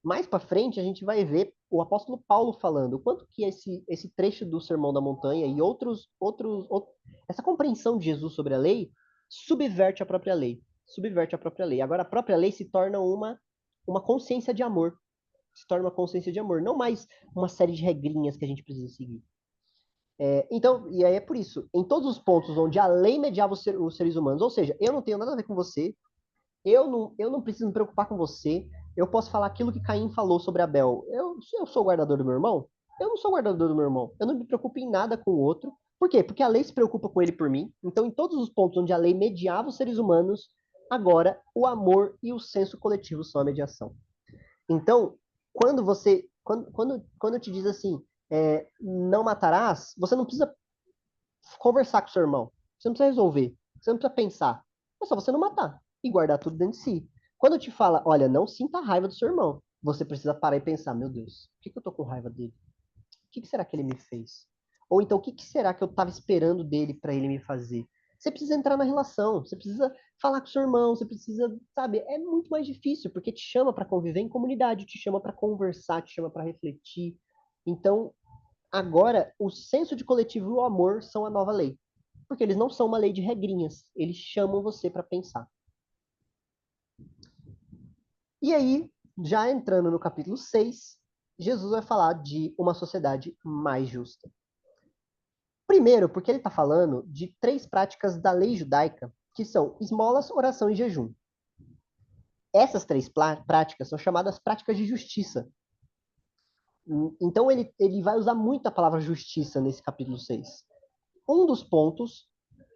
Mais para frente, a gente vai ver o apóstolo Paulo falando o quanto que esse trecho do Sermão da Montanha e essa compreensão de Jesus sobre a lei subverte a própria lei. Subverte a própria lei. Agora, a própria lei se torna uma consciência de amor. Se torna uma consciência de amor. Não mais uma série de regrinhas que a gente precisa seguir. Então, e aí é por isso, em todos os pontos onde a lei mediava os seres humanos, ou seja, eu não tenho nada a ver com você, eu não preciso me preocupar com você. Eu posso falar aquilo que Caim falou sobre Abel. Se eu sou o guardador do meu irmão, eu não sou o guardador do meu irmão. Eu não me preocupo em nada com o outro. Por quê? Porque a lei se preocupa com ele por mim. Então, em todos os pontos onde a lei mediava os seres humanos, agora o amor e o senso coletivo são a mediação. Então, quando te diz assim, não matarás, você não precisa conversar com seu irmão. Você não precisa resolver. Você não precisa pensar. É só você não matar e guardar tudo dentro de si. Quando te fala, olha, não sinta a raiva do seu irmão, você precisa parar e pensar, meu Deus, por que eu tô com raiva dele? O que será que ele me fez? Ou então, o que será que eu estava esperando dele para ele me fazer? Você precisa entrar na relação, você precisa falar com seu irmão, você precisa, sabe, é muito mais difícil, porque te chama para conviver em comunidade, te chama para conversar, te chama para refletir. Então, agora, o senso de coletivo e o amor são a nova lei. Porque eles não são uma lei de regrinhas, eles chamam você para pensar. E aí, já entrando no capítulo 6, Jesus vai falar de uma sociedade mais justa. Primeiro, porque ele está falando de 3 práticas da lei judaica, que são esmolas, oração e jejum. Essas 3 práticas são chamadas práticas de justiça. Então, ele vai usar muito a palavra justiça nesse capítulo 6. Um dos pontos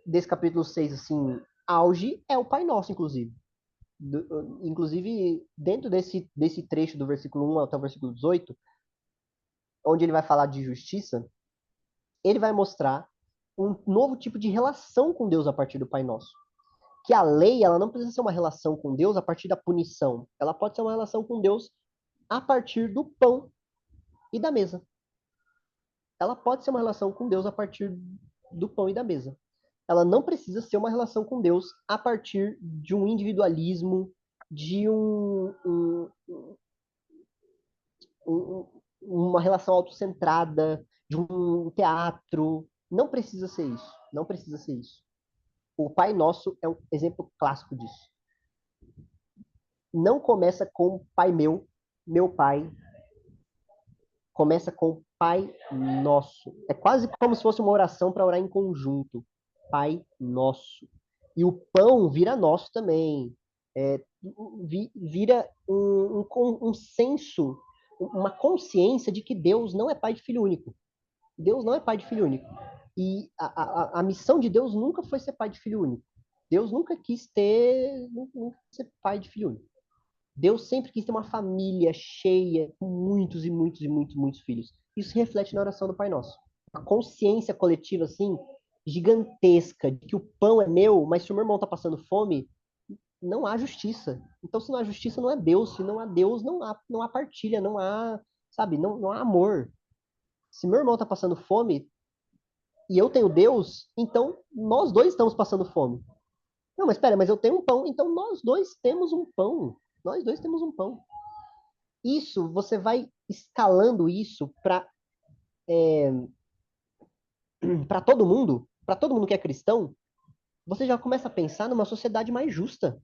desse capítulo 6, assim, auge, é o Pai Nosso, inclusive. Inclusive, dentro desse trecho do versículo 1 até o versículo 18, onde ele vai falar de justiça, ele vai mostrar um novo tipo de relação com Deus a partir do Pai Nosso. Que a lei, ela não precisa ser uma relação com Deus a partir da punição. Ela pode ser uma relação com Deus a partir do pão e da mesa. Ela pode ser uma relação com Deus a partir do pão e da mesa. Ela não precisa ser uma relação com Deus a partir de um individualismo, de uma relação autocentrada, de um teatro. Não precisa ser isso. Não precisa ser isso. O Pai Nosso é um exemplo clássico disso. Não começa com Pai meu, meu Pai. Começa com Pai Nosso. É quase como se fosse uma oração para orar em conjunto. Pai Nosso. E o pão vira nosso também. Vira um senso, uma consciência de que Deus não é pai de filho único. Deus não é pai de filho único. E a missão de Deus nunca foi ser pai de filho único. Deus nunca quis ser pai de filho único. Deus sempre quis ter uma família cheia, com muitos e muitos e muitos, muitos filhos. Isso se reflete na oração do Pai Nosso. A consciência coletiva, assim, gigantesca de que o pão é meu, mas se o meu irmão está passando fome, não há justiça. Então, se não há justiça, não é Deus. Se não há Deus, não há partilha, não há, sabe, não há amor. Se meu irmão está passando fome e eu tenho Deus, então nós dois estamos passando fome. Não, mas espera, mas eu tenho um pão, então nós dois temos um pão. Nós dois temos um pão. Isso, você vai escalando isso para todo mundo que é cristão, você já começa a pensar numa sociedade mais justa.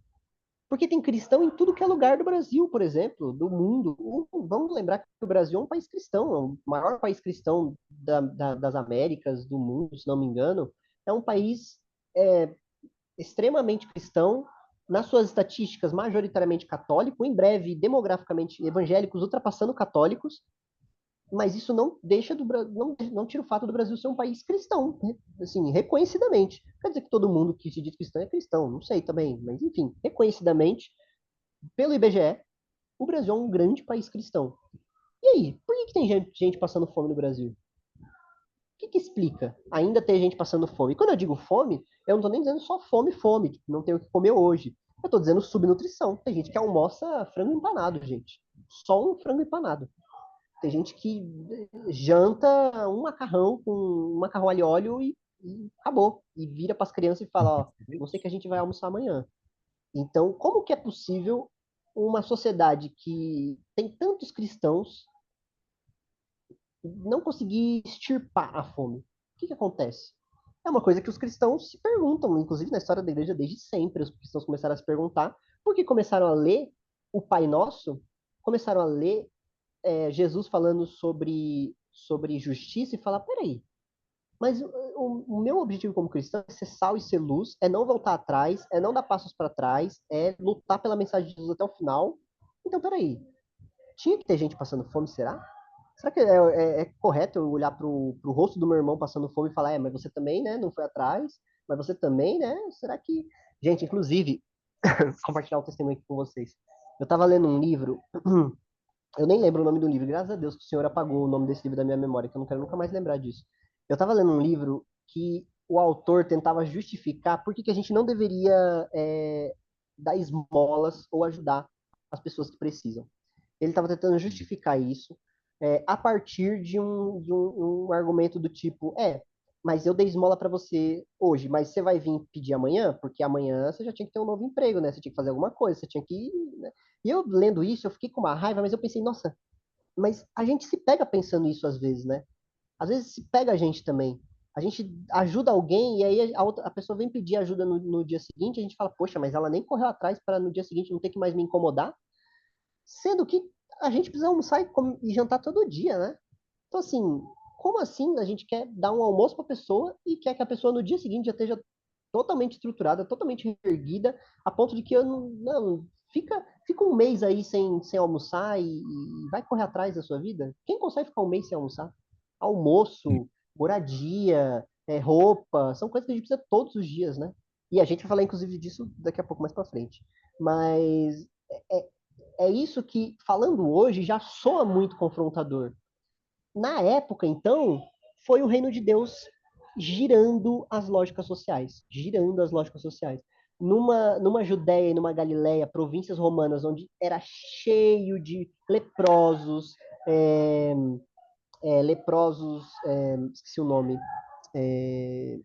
Porque tem cristão em tudo que é lugar do Brasil, por exemplo, do mundo. Vamos lembrar que o Brasil é um país cristão, é o maior país cristão das Américas, do mundo, se não me engano. É um país é, extremamente cristão, nas suas estatísticas, majoritariamente católico, em breve, demograficamente evangélicos, ultrapassando católicos, mas isso não deixa não tira o fato do Brasil ser um país cristão, né? Assim, reconhecidamente. Quer dizer que todo mundo que se diz cristão é cristão, não sei também, mas enfim, reconhecidamente, pelo IBGE, o Brasil é um grande país cristão. E aí, por que tem gente passando fome no Brasil? O que explica ainda ter gente passando fome? E quando eu digo fome, eu não estou nem dizendo só fome, fome, tipo, não tem o que comer hoje. Eu estou dizendo subnutrição. Tem gente que almoça frango empanado, gente. Só um frango empanado. Tem gente que janta um macarrão alho e óleo e acabou. E vira para as crianças e fala, ó, não sei o que a gente vai almoçar amanhã. Então, como que é possível uma sociedade que tem tantos cristãos não conseguir extirpar a fome? O que acontece? É uma coisa que os cristãos se perguntam, inclusive na história da igreja desde sempre, os cristãos começaram a se perguntar, porque começaram a ler o Pai Nosso, começaram a ler Jesus falando sobre justiça e falar, peraí, mas o meu objetivo como cristão é ser sal e ser luz, é não voltar atrás, é não dar passos para trás, é lutar pela mensagem de Jesus até o final. Então, peraí, tinha que ter gente passando fome, será? Será que é correto eu olhar pro rosto do meu irmão passando fome e falar, mas você também, né, não foi atrás, mas você também, né? Será que... Gente, inclusive, compartilhar o testemunho aqui com vocês. Eu tava lendo um livro, eu nem lembro o nome do livro, graças a Deus que o senhor apagou o nome desse livro da minha memória, que eu não quero nunca mais lembrar disso. Eu tava lendo um livro que o autor tentava justificar por que a gente não deveria dar esmolas ou ajudar as pessoas que precisam. Ele estava tentando justificar isso a partir de um argumento do tipo, mas eu dei esmola para você hoje, mas você vai vir pedir amanhã? Porque amanhã você já tinha que ter um novo emprego, né? Você tinha que fazer alguma coisa, você tinha que... Né? E eu, lendo isso, eu fiquei com uma raiva, mas eu pensei, nossa, mas a gente se pega pensando isso às vezes, né? Às vezes se pega a gente também. A gente ajuda alguém e aí a pessoa vem pedir ajuda no dia seguinte, a gente fala, poxa, mas ela nem correu atrás para no dia seguinte não ter que mais me incomodar. Sendo que a gente precisa almoçar e jantar todo dia, né? Então, assim, como assim a gente quer dar um almoço para a pessoa e quer que a pessoa no dia seguinte já esteja totalmente estruturada, totalmente erguida, a ponto de que eu não fica um mês aí sem almoçar e vai correr atrás da sua vida? Quem consegue ficar um mês sem almoçar? Almoço, moradia, roupa, são coisas que a gente precisa todos os dias, né? E a gente vai falar, inclusive, disso daqui a pouco mais para frente. Mas é, é isso que, falando hoje, já soa muito confrontador. Na época, então, foi o reino de Deus girando as lógicas sociais, girando as lógicas sociais. Numa Judéia e numa Galiléia, províncias romanas, onde era cheio de leprosos, esqueci o nome,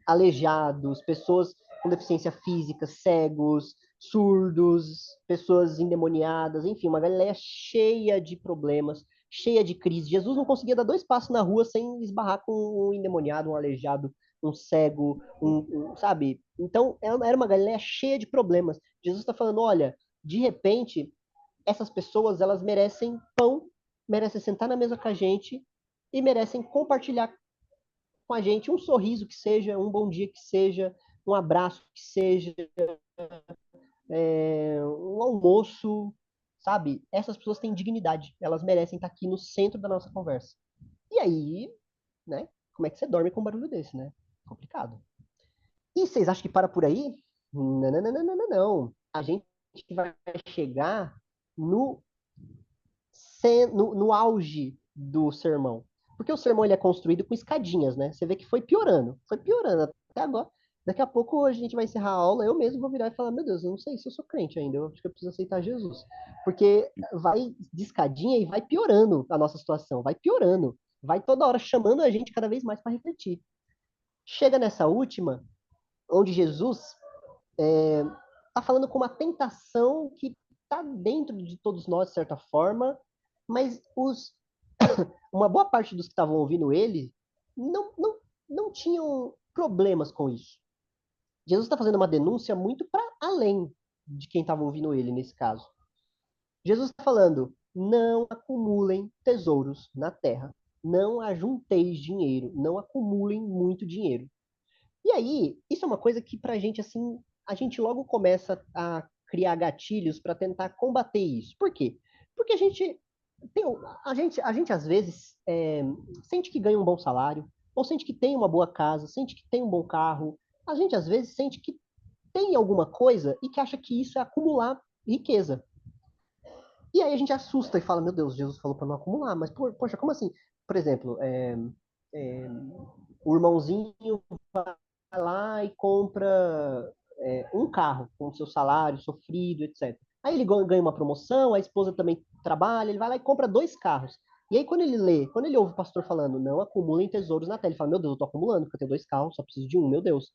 aleijados, pessoas com deficiência física, cegos, surdos, pessoas endemoniadas, enfim, uma Galileia cheia de problemas, cheia de crise. Jesus não conseguia dar dois passos na rua sem esbarrar com um endemoniado, um aleijado, um cego, sabe? Então, era uma Galileia cheia de problemas. Jesus está falando, olha, de repente, essas pessoas, elas merecem pão, merecem sentar na mesa com a gente e merecem compartilhar com a gente um sorriso que seja, um bom dia que seja, um abraço que seja, um almoço, sabe? Essas pessoas têm dignidade, elas merecem estar aqui no centro da nossa conversa. E aí, né? Como é que você dorme com um barulho desse, né? Complicado. E vocês acham que para por aí? Não, não, não, não, não, não, não. A gente vai chegar no, no auge do sermão. Porque o sermão ele é construído com escadinhas, né? Você vê que foi piorando até agora. Daqui a pouco a gente vai encerrar a aula, eu mesmo vou virar e falar, meu Deus, eu não sei se eu sou crente ainda, eu acho que eu preciso aceitar Jesus. Porque vai de escadinha e vai piorando a nossa situação, vai piorando. Vai toda hora chamando a gente cada vez mais para refletir. Chega nessa última, onde Jesus está falando com uma tentação que está dentro de todos nós, de certa forma, mas uma boa parte dos que estavam ouvindo ele não tinham problemas com isso. Jesus está fazendo uma denúncia muito para além de quem estava ouvindo ele nesse caso. Jesus está falando: não acumulem tesouros na terra, não ajunteis dinheiro, não acumulem muito dinheiro. E aí, isso é uma coisa que pra gente, assim, a gente logo começa a criar gatilhos para tentar combater isso. Por quê? Porque a gente às vezes sente que ganha um bom salário, ou sente que tem uma boa casa, sente que tem um bom carro. A gente às vezes sente que tem alguma coisa e que acha que isso é acumular riqueza. E aí a gente assusta e fala, meu Deus, Jesus falou para não acumular, mas poxa, como assim? Por exemplo, o irmãozinho vai lá e compra um carro com o seu salário sofrido, etc. Aí ele ganha uma promoção, a esposa também trabalha, ele vai lá e compra 2 carros. E aí quando ele ouve o pastor falando, não acumulem tesouros na terra, ele fala, meu Deus, eu tô acumulando, porque eu tenho 2 carros, só preciso de um, meu Deus.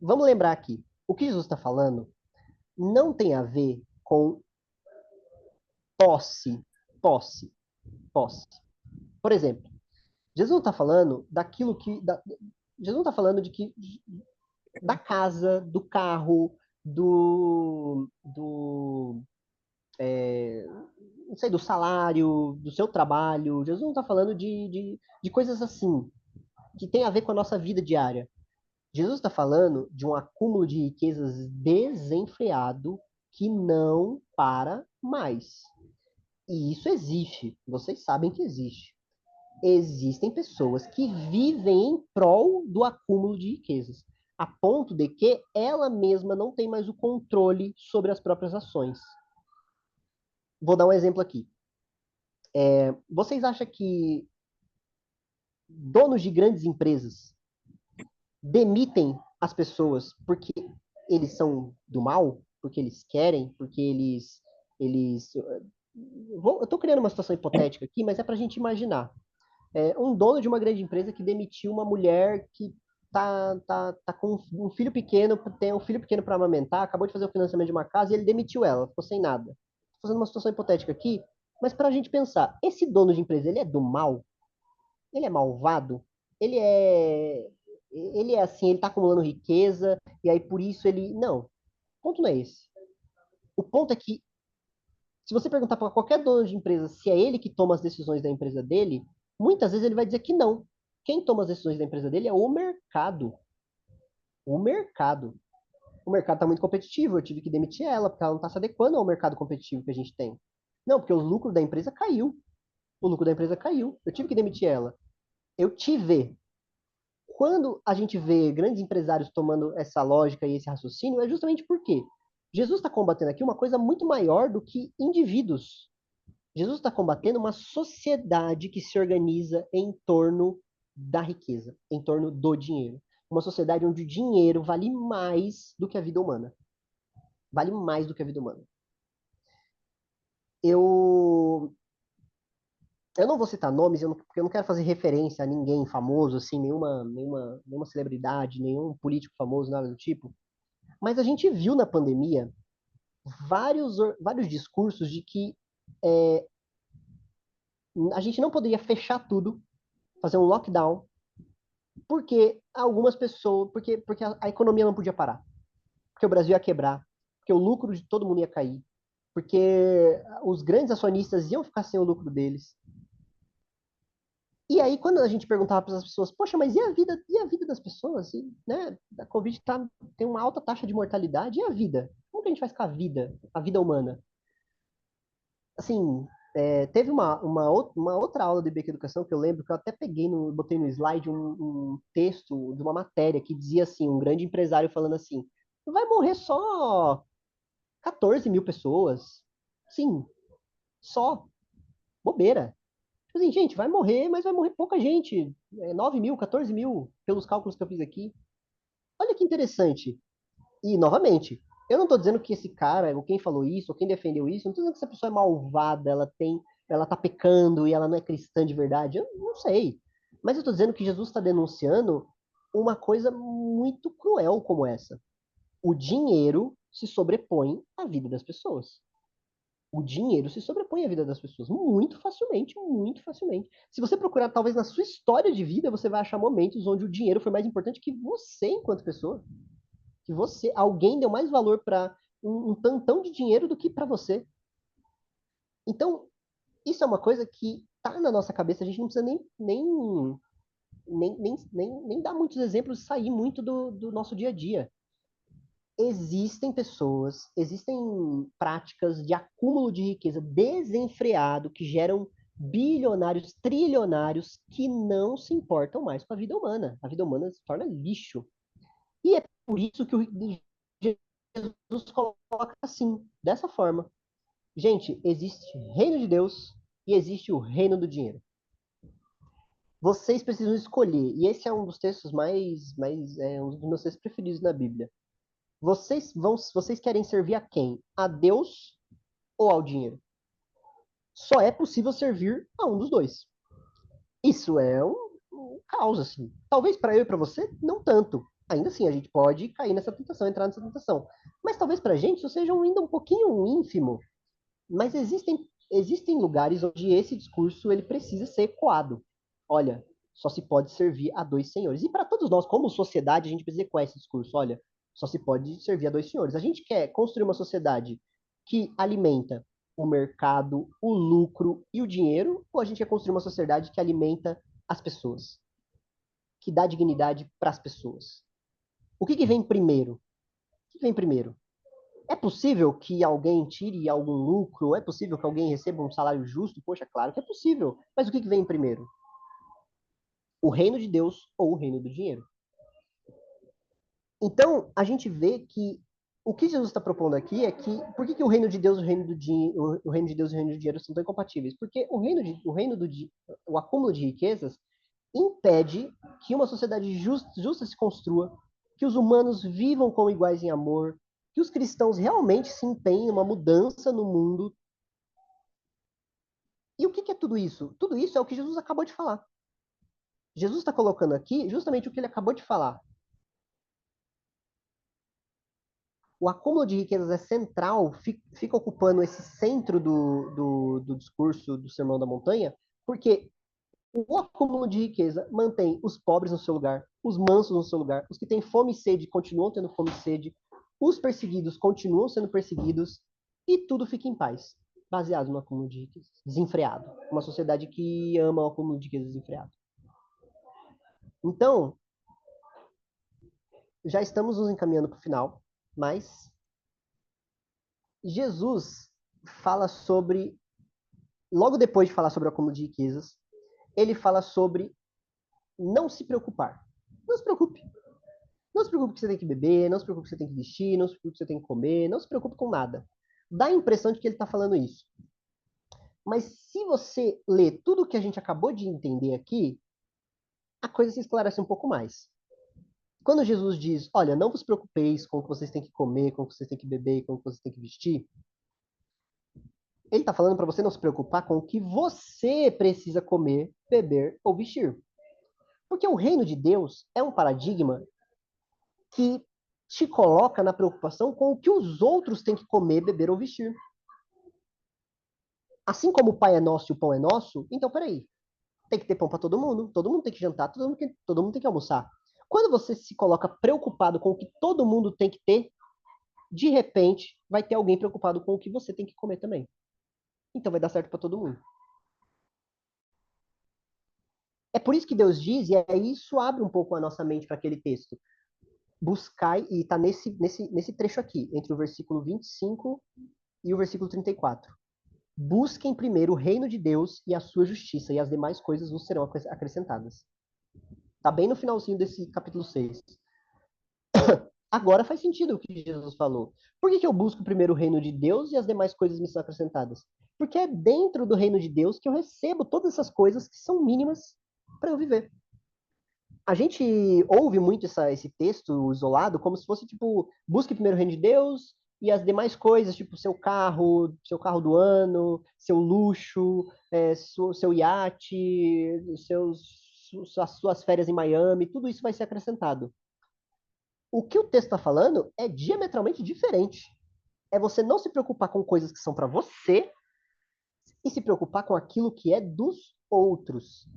Vamos lembrar aqui, o que Jesus está falando não tem a ver com posse, posse, posse. Por exemplo, Jesus não está falando daquilo que. Jesus não está falando de que da casa, do carro, não sei, do salário, do seu trabalho. Jesus não está falando de coisas assim, que tem a ver com a nossa vida diária. Jesus está falando de um acúmulo de riquezas desenfreado que não para mais. E isso existe, vocês sabem que existe. Existem pessoas que vivem em prol do acúmulo de riquezas, a ponto de que ela mesma não tem mais o controle sobre as próprias ações. Vou dar um exemplo aqui. Vocês acham que donos de grandes empresas demitem as pessoas porque eles são do mal? Porque eles querem? Porque eu estou criando uma situação hipotética aqui, mas é para a gente imaginar. Um dono de uma grande empresa que demitiu uma mulher que tá com um filho pequeno, tem um filho pequeno para amamentar, acabou de fazer o financiamento de uma casa e ele demitiu ela, ficou sem nada. Estou fazendo uma situação hipotética aqui, mas para a gente pensar, esse dono de empresa, ele é do mal? Ele é malvado? Ele é, ele é assim, ele está acumulando riqueza e aí por isso ele, não. O ponto não é esse. O ponto é que se você perguntar para qualquer dono de empresa se é ele que toma as decisões da empresa dele, muitas vezes ele vai dizer que não. Quem toma as decisões da empresa dele é o mercado. O mercado. O mercado está muito competitivo, eu tive que demitir ela, porque ela não está se adequando ao mercado competitivo que a gente tem. Não, porque o lucro da empresa caiu. O lucro da empresa caiu. Eu tive que demitir ela. Eu tive. Quando a gente vê grandes empresários tomando essa lógica e esse raciocínio, é justamente porque Jesus está combatendo aqui uma coisa muito maior do que indivíduos. Jesus está combatendo uma sociedade que se organiza em torno da riqueza, em torno do dinheiro. Uma sociedade onde o dinheiro vale mais do que a vida humana. Vale mais do que a vida humana. Eu, eu não vou citar nomes, porque eu não quero fazer referência a ninguém famoso, assim, nenhuma celebridade, nenhum político famoso, nada do tipo. Mas a gente viu na pandemia vários discursos de que a gente não poderia fechar tudo, fazer um lockdown, porque algumas pessoas, porque a economia não podia parar, porque o Brasil ia quebrar, porque o lucro de todo mundo ia cair, porque os grandes acionistas iam ficar sem o lucro deles. E aí, quando a gente perguntava para as pessoas, poxa, mas e a vida das pessoas? E, né, a Covid tem uma alta taxa de mortalidade, e a vida? Como que a gente faz com a vida humana? Assim, teve uma outra aula de IBQ Educação que eu lembro que eu até botei no slide um texto de uma matéria que dizia assim, um grande empresário falando assim, vai morrer só 14 mil pessoas. Sim, só. Bobeira. Assim, gente, vai morrer, mas vai morrer pouca gente. 9 mil, 14 mil, pelos cálculos que eu fiz aqui. Olha que interessante. E, novamente, eu não tô dizendo que esse cara, ou quem falou isso, ou quem defendeu isso, não tô dizendo que essa pessoa é malvada, ela tá pecando e ela não é cristã de verdade. Eu não sei. Mas eu tô dizendo que Jesus está denunciando uma coisa muito cruel como essa. O dinheiro se sobrepõe à vida das pessoas. O dinheiro se sobrepõe à vida das pessoas muito facilmente, muito facilmente. Se você procurar, talvez na sua história de vida, você vai achar momentos onde o dinheiro foi mais importante que você enquanto pessoa. Que você, alguém deu mais valor para um tantão de dinheiro do que para você. Então, isso é uma coisa que tá na nossa cabeça, a gente não precisa nem dar muitos exemplos e sair muito do nosso dia a dia. Existem pessoas, existem práticas de acúmulo de riqueza desenfreado que geram bilionários, trilionários que não se importam mais com a vida humana. A vida humana se torna lixo. E é por isso que o Jesus coloca assim, dessa forma. Gente, existe reino de Deus e existe o reino do dinheiro. Vocês precisam escolher, e esse é um dos textos um dos meus textos preferidos na Bíblia. Vocês querem servir a quem? A Deus ou ao dinheiro? Só é possível servir a um dos dois. Isso é um caos, assim. Talvez para eu e para você, não tanto. Ainda assim, a gente pode cair nessa tentação, entrar nessa tentação. Mas talvez para a gente isso seja ainda um pouquinho ínfimo. Mas existem lugares onde esse discurso ele precisa ser ecoado. Olha, só se pode servir a dois senhores. E para todos nós, como sociedade, a gente precisa ecoar esse discurso. Olha, só se pode servir a dois senhores. A gente quer construir uma sociedade que alimenta o mercado, o lucro e o dinheiro, ou a gente quer construir uma sociedade que alimenta as pessoas, que dá dignidade para as pessoas? O que vem primeiro? O que vem primeiro? É possível que alguém tire algum lucro? É possível que alguém receba um salário justo? Poxa, claro que é possível. Mas o que vem primeiro? O reino de Deus ou o reino do dinheiro? Então, a gente vê que o que Jesus está propondo aqui é que por que o reino de Deus e o reino do dinheiro, o reino de Deus e o reino do dinheiro são tão incompatíveis? Porque o acúmulo de riquezas impede que uma sociedade justa se construa, que os humanos vivam como iguais em amor, que os cristãos realmente se empenhem em uma mudança no mundo. E o que é tudo isso? Tudo isso é o que Jesus acabou de falar. Jesus está colocando aqui justamente o que ele acabou de falar. O acúmulo de riquezas é central, fica ocupando esse centro do discurso do Sermão da Montanha, porque o acúmulo de riqueza mantém os pobres no seu lugar, os mansos no seu lugar, os que têm fome e sede continuam tendo fome e sede, os perseguidos continuam sendo perseguidos, e tudo fica em paz, baseado no acúmulo de riqueza, desenfreado. Uma sociedade que ama o acúmulo de riqueza desenfreado. Então, já estamos nos encaminhando para o final, mas Jesus fala sobre, logo depois de falar sobre o acúmulo de riquezas, ele fala sobre não se preocupar. Não se preocupe. Não se preocupe que você tem que beber, não se preocupe que você tem que vestir, não se preocupe que você tem que comer, não se preocupe com nada. Dá a impressão de que ele está falando isso. Mas se você lê tudo o que a gente acabou de entender aqui, a coisa se esclarece um pouco mais. Quando Jesus diz, olha, não vos preocupeis com o que vocês têm que comer, com o que vocês têm que beber, com o que vocês têm que vestir, ele está falando para você não se preocupar com o que você precisa comer, beber ou vestir. Porque o reino de Deus é um paradigma que te coloca na preocupação com o que os outros têm que comer, beber ou vestir. Assim como o Pai é nosso e o pão é nosso, então peraí, tem que ter pão para todo mundo tem que jantar, todo mundo tem que almoçar. Quando você se coloca preocupado com o que todo mundo tem que ter, de repente vai ter alguém preocupado com o que você tem que comer também. Então vai dar certo para todo mundo. É por isso que Deus diz, e aí isso abre um pouco a nossa mente para aquele texto. Buscai, e está nesse trecho aqui, entre o versículo 25 e o versículo 34. Busquem primeiro o reino de Deus e a sua justiça, e as demais coisas vos serão acrescentadas. Está bem no finalzinho desse capítulo 6. agora faz sentido o que Jesus falou. Por que que eu busco primeiro o reino de Deus e as demais coisas me são acrescentadas? Porque é dentro do reino de Deus que eu recebo todas essas coisas que são mínimas para eu viver. A gente ouve muito esse texto isolado como se fosse, tipo, busque primeiro o reino de Deus e as demais coisas, tipo, seu carro do ano, seu luxo, seu iate, suas férias em Miami, tudo isso vai ser acrescentado. O que o texto está falando é diametralmente diferente. É você não se preocupar com coisas que são para você e se preocupar com aquilo que é dos outros.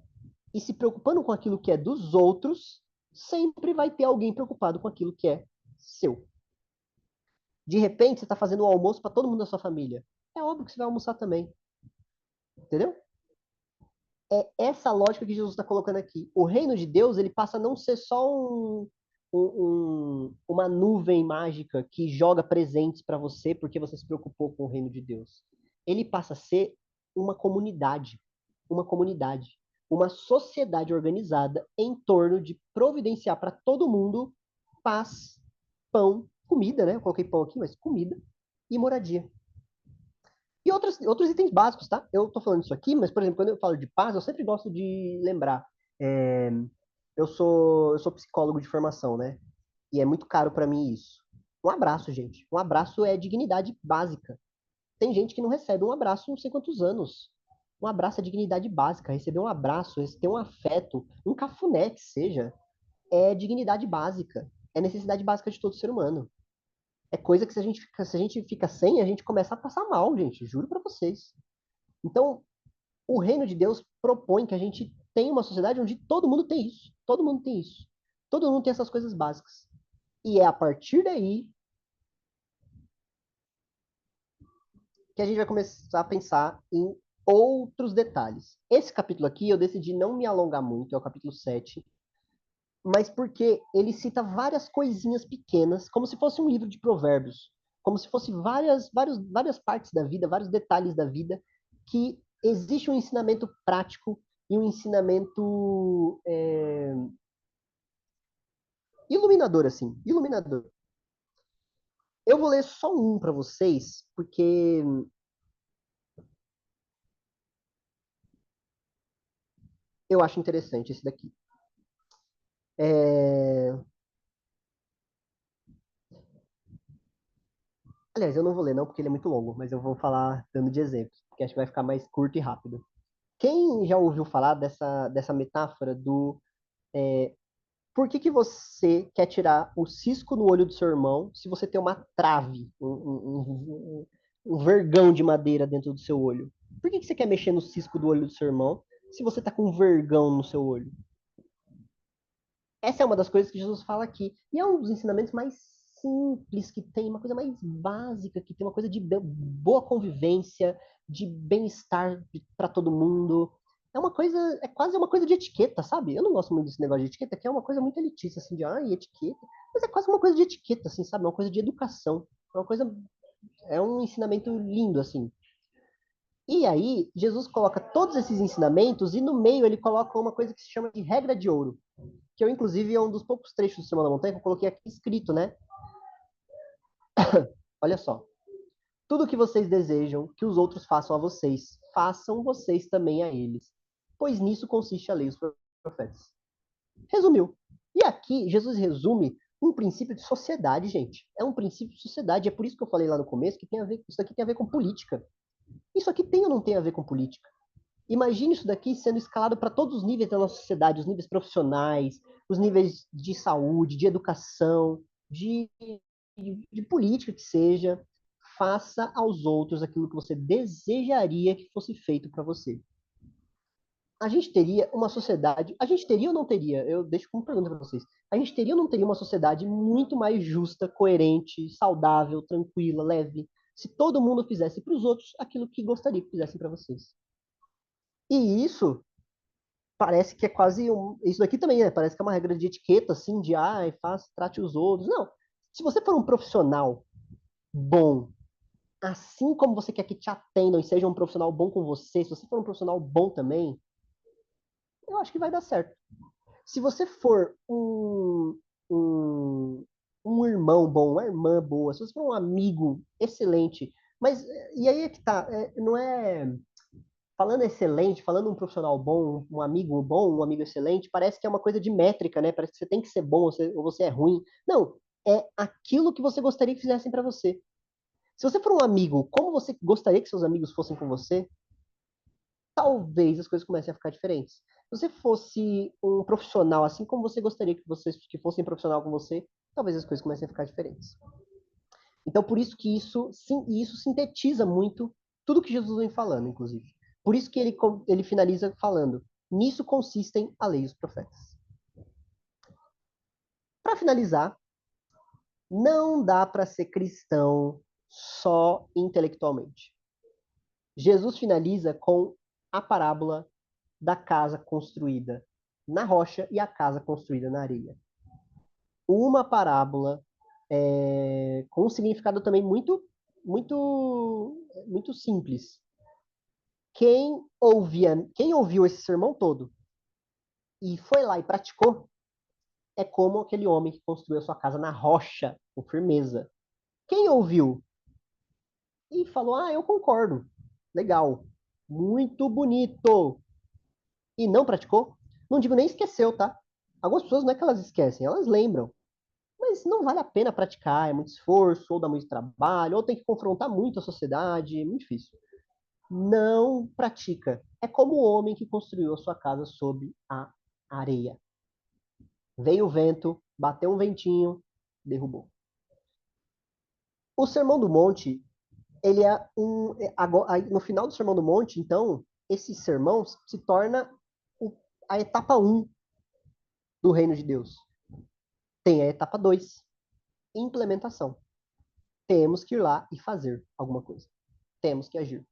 E se preocupando com aquilo que é dos outros, sempre vai ter alguém preocupado com aquilo que é seu. De repente, você está fazendo um almoço para todo mundo da sua família. É óbvio que você vai almoçar também. Entendeu? É essa lógica que Jesus está colocando aqui. O reino de Deus, ele passa a não ser só uma nuvem mágica que joga presentes para você porque você se preocupou com o reino de Deus. Ele passa a ser uma comunidade, uma comunidade, uma sociedade organizada em torno de providenciar para todo mundo paz, pão, comida, né? Eu coloquei pão aqui, mas comida e moradia. E outros itens básicos, tá? Eu tô falando isso aqui, mas, por exemplo, quando eu falo de paz, eu sempre gosto de lembrar. É, eu sou psicólogo de formação, né? E é muito caro para mim isso. Um abraço, gente. Um abraço é dignidade básica. Tem gente que não recebe um abraço não sei quantos anos. Um abraço é dignidade básica. Receber um abraço, ter um afeto, um cafuné que seja, é dignidade básica. É necessidade básica de todo ser humano. É coisa que se a gente fica sem, a gente começa a passar mal, gente. Juro para vocês. Então, o reino de Deus propõe que a gente tenha uma sociedade onde todo mundo tem isso. Todo mundo tem isso. Todo mundo tem essas coisas básicas. E é a partir daí que a gente vai começar a pensar em outros detalhes. Esse capítulo aqui eu decidi não me alongar muito, é o capítulo 7, mas porque ele cita várias coisinhas pequenas, como se fosse um livro de provérbios, como se fosse várias partes da vida, vários detalhes da vida, que existe um ensinamento prático e um ensinamento iluminador, assim, iluminador. Eu vou ler só um para vocês, porque eu acho interessante esse daqui. É... Aliás, eu não vou ler não, porque ele é muito longo, mas eu vou falar dando de exemplos, porque acho que vai ficar mais curto e rápido. Quem já ouviu falar dessa metáfora do por que que você quer tirar o cisco no olho do seu irmão se você tem uma trave, um vergão de madeira dentro do seu olho? Por que que você quer mexer no cisco do olho do seu irmão se você tá com um vergão no seu olho? Essa é uma das coisas que Jesus fala aqui. E é um dos ensinamentos mais simples que tem, uma coisa mais básica que tem, uma coisa de boa convivência, de bem-estar para todo mundo. É quase uma coisa de etiqueta, sabe? Eu não gosto muito desse negócio de etiqueta, que é uma coisa muito elitista, assim, de, etiqueta. Mas é quase uma coisa de etiqueta, assim, sabe? Uma coisa de educação. É um ensinamento lindo, assim. E aí, Jesus coloca todos esses ensinamentos e no meio ele coloca uma coisa que se chama de regra de ouro, que eu, inclusive, é um dos poucos trechos do Sermão da Montanha que eu coloquei aqui escrito, né? Olha só. Tudo que vocês desejam que os outros façam a vocês, façam vocês também a eles, pois nisso consiste a lei e os profetas. Resumiu. E aqui, Jesus resume um princípio de sociedade, gente. É um princípio de sociedade. É por isso que eu falei lá no começo que isso aqui tem a ver com política. Isso aqui tem ou não tem a ver com política? Imagine isso daqui sendo escalado para todos os níveis da nossa sociedade, os níveis profissionais, os níveis de saúde, de educação, de política que seja. Faça aos outros aquilo que você desejaria que fosse feito para você. A gente teria uma sociedade. A gente teria ou não teria? Eu deixo como pergunta para vocês. A gente teria ou não teria uma sociedade muito mais justa, coerente, saudável, tranquila, leve, se todo mundo fizesse para os outros aquilo que gostaria que fizessem para vocês? E isso parece que é quase isso daqui também, né? Parece que é uma regra de etiqueta, assim, de trate os outros. Não. Se você for um profissional bom, assim como você quer que te atendam e seja um profissional bom com você, se você for um profissional bom também, eu acho que vai dar certo. Se você for um um irmão bom, uma irmã boa, se você for um amigo excelente, mas e aí é que tá, não é falando excelente, falando um profissional bom, um amigo excelente, parece que é uma coisa de métrica, né? Parece que você tem que ser bom ou você é ruim. Não, é aquilo que você gostaria que fizessem para você. Se você for um amigo, como você gostaria que seus amigos fossem com você, talvez as coisas comecem a ficar diferentes. Se você fosse um profissional, assim como você gostaria que vocês que fossem profissional com você, talvez as coisas comecem a ficar diferentes. Então, por isso que isso sintetiza muito tudo que Jesus vem falando, inclusive. Por isso que ele finaliza falando: nisso consistem a lei e os profetas. Para finalizar, não dá para ser cristão só intelectualmente. Jesus finaliza com a parábola da casa construída na rocha e a casa construída na areia. Uma parábola com um significado também muito simples. Quem ouviu esse sermão todo e foi lá e praticou, é como aquele homem que construiu a sua casa na rocha, com firmeza. Quem ouviu e falou: "Ah, eu concordo. Legal. Muito bonito." E não praticou, não digo nem esqueceu, tá? Algumas pessoas não é que elas esquecem, elas lembram. Mas não vale a pena praticar, é muito esforço, ou dá muito trabalho, ou tem que confrontar muito a sociedade, é muito difícil. Não pratica. É como o homem que construiu a sua casa sob a areia. Veio o vento, bateu um ventinho, derrubou. O Sermão do Monte, ele é no final do Sermão do Monte, então, esse sermão se torna a etapa 1 do reino de Deus. Tem a etapa 2, implementação. Temos que ir lá e fazer alguma coisa. Temos que agir.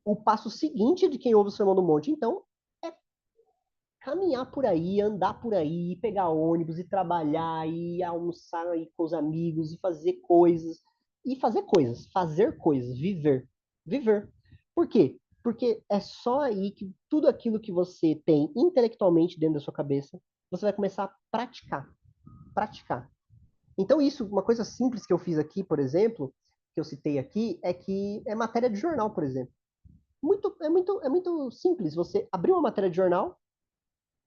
O passo seguinte de quem ouve o Sermão do Monte, então, é caminhar por aí, andar por aí, pegar ônibus e trabalhar, e almoçar aí com os amigos, e fazer coisas. E fazer coisas, viver. Viver. Por quê? Porque é só aí que tudo aquilo que você tem intelectualmente dentro da sua cabeça, você vai começar a praticar. Praticar. Então, isso, uma coisa simples que eu fiz aqui, por exemplo, que eu citei aqui, é que é matéria de jornal, por exemplo. É muito simples você abrir uma matéria de jornal,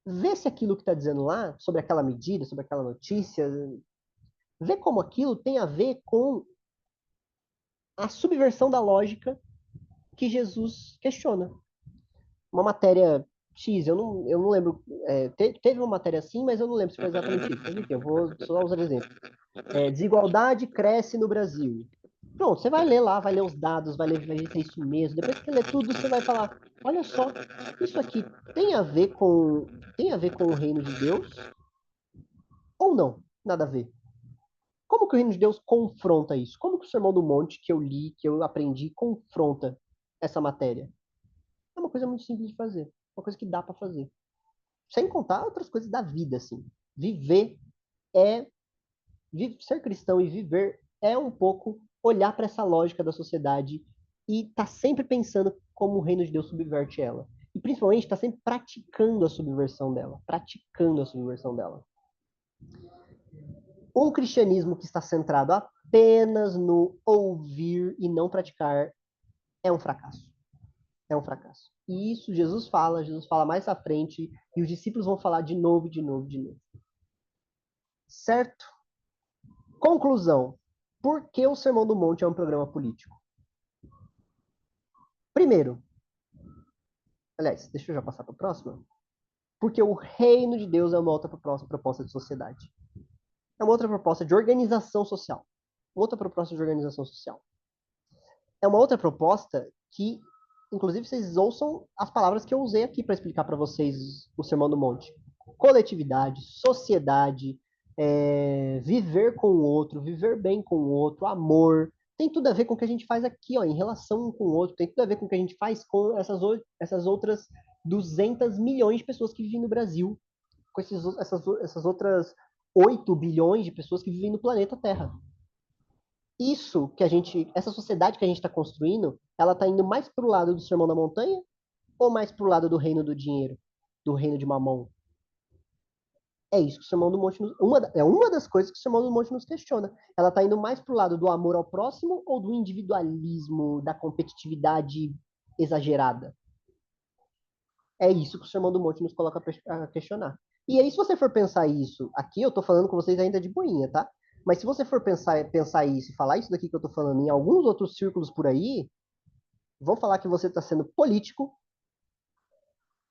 ver se aquilo que está dizendo lá, sobre aquela medida, sobre aquela notícia, ver como aquilo tem a ver com a subversão da lógica que Jesus questiona. Uma matéria X, eu não lembro, teve uma matéria assim, mas eu não lembro se foi exatamente isso. Mas enfim, eu vou só usar exemplo. Desigualdade cresce no Brasil. Pronto, você vai ler lá, vai ler os dados, vai ver se é isso mesmo. Depois que você lê tudo, você vai falar: olha só, isso aqui tem a ver com o reino de Deus ou não? Nada a ver. Como que o reino de Deus confronta isso? Como que o Sermão do Monte que eu li, que eu aprendi, confronta essa matéria? É uma coisa muito simples de fazer, uma coisa que dá para fazer. Sem contar outras coisas da vida, assim. Viver é ser cristão e viver é um pouco olhar para essa lógica da sociedade e tá sempre pensando como o reino de Deus subverte ela. E principalmente está sempre praticando a subversão dela, praticando a subversão dela. Um cristianismo que está centrado apenas no ouvir e não praticar é um fracasso. É um fracasso. E isso Jesus fala mais à frente, e os discípulos vão falar de novo, de novo, de novo. Certo? Conclusão. Por que o Sermão do Monte é um programa político? Primeiro, aliás, deixa eu já passar para a próxima. Porque o reino de Deus é uma outra proposta de sociedade. É uma outra proposta de organização social. Outra proposta de organização social. É uma outra proposta que, inclusive, vocês ouçam as palavras que eu usei aqui para explicar para vocês o Sermão do Monte. Coletividade, sociedade, viver com o outro, viver bem com o outro, amor. Tem tudo a ver com o que a gente faz aqui, ó, em relação um com o outro. Tem tudo a ver com o que a gente faz com essas outras 200 milhões de pessoas que vivem no Brasil. Com essas outras 8 bilhões de pessoas que vivem no planeta Terra. Essa sociedade que a gente está construindo, ela está indo mais para o lado do Sermão da Montanha ou mais para o lado do reino do dinheiro, do reino de Mamon? É isso que o Sermão do Monte é uma das coisas que o Sermão do Monte nos questiona. Ela está indo mais para o lado do amor ao próximo ou do individualismo, da competitividade exagerada? É isso que o Sermão do Monte nos coloca a questionar. E aí, se você for pensar isso, aqui eu estou falando com vocês ainda de boinha, tá? Mas se você for pensar isso e falar isso daqui que eu estou falando em alguns outros círculos por aí, vão falar que você está sendo político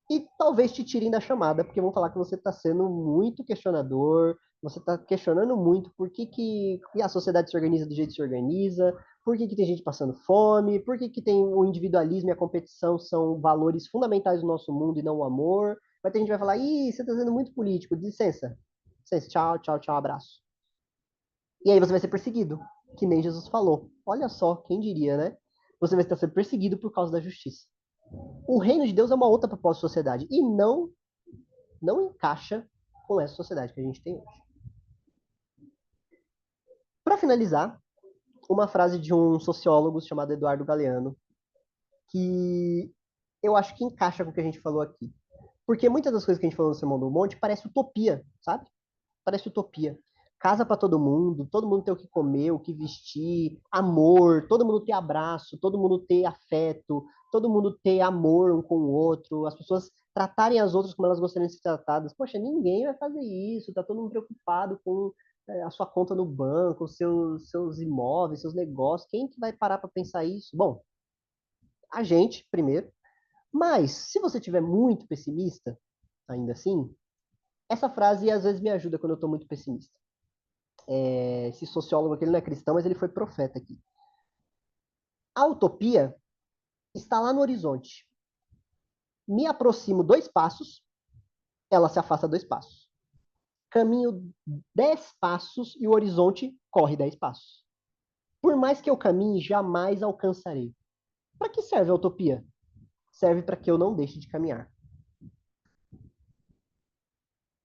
e talvez te tirem da chamada, porque vão falar que você está sendo muito questionador, você está questionando muito por que a sociedade se organiza do jeito que se organiza, por que tem gente passando fome, por que tem o individualismo e a competição são valores fundamentais do nosso mundo e não o amor. Vai ter gente que vai falar, ih, você está sendo muito político, licença. Licença, tchau, tchau, tchau, abraço. E aí você vai ser perseguido, que nem Jesus falou. Olha só, quem diria, né? Você vai estar sendo perseguido por causa da justiça. O reino de Deus é uma outra proposta de sociedade e não encaixa com essa sociedade que a gente tem hoje. Para finalizar, uma frase de um sociólogo chamado Eduardo Galeano, que eu acho que encaixa com o que a gente falou aqui. Porque muitas das coisas que a gente falou no Sermão do Monte parece utopia, sabe? Parece utopia. Casa para todo mundo ter o que comer, o que vestir, amor, todo mundo ter abraço, todo mundo ter afeto, todo mundo ter amor um com o outro, as pessoas tratarem as outras como elas gostariam de ser tratadas. Poxa, ninguém vai fazer isso, tá todo mundo preocupado com a sua conta no banco, seus imóveis, seus negócios. Quem que vai parar para pensar isso? Bom, a gente, primeiro. Mas, se você estiver muito pessimista, ainda assim, essa frase às vezes me ajuda quando eu estou muito pessimista. Esse sociólogo aqui, ele não é cristão, mas ele foi profeta aqui. A utopia está lá no horizonte. Me aproximo 2 passos, ela se afasta 2 passos. Caminho 10 passos e o horizonte corre 10 passos. Por mais que eu caminhe, jamais alcançarei. Para que serve a utopia? Serve para que eu não deixe de caminhar.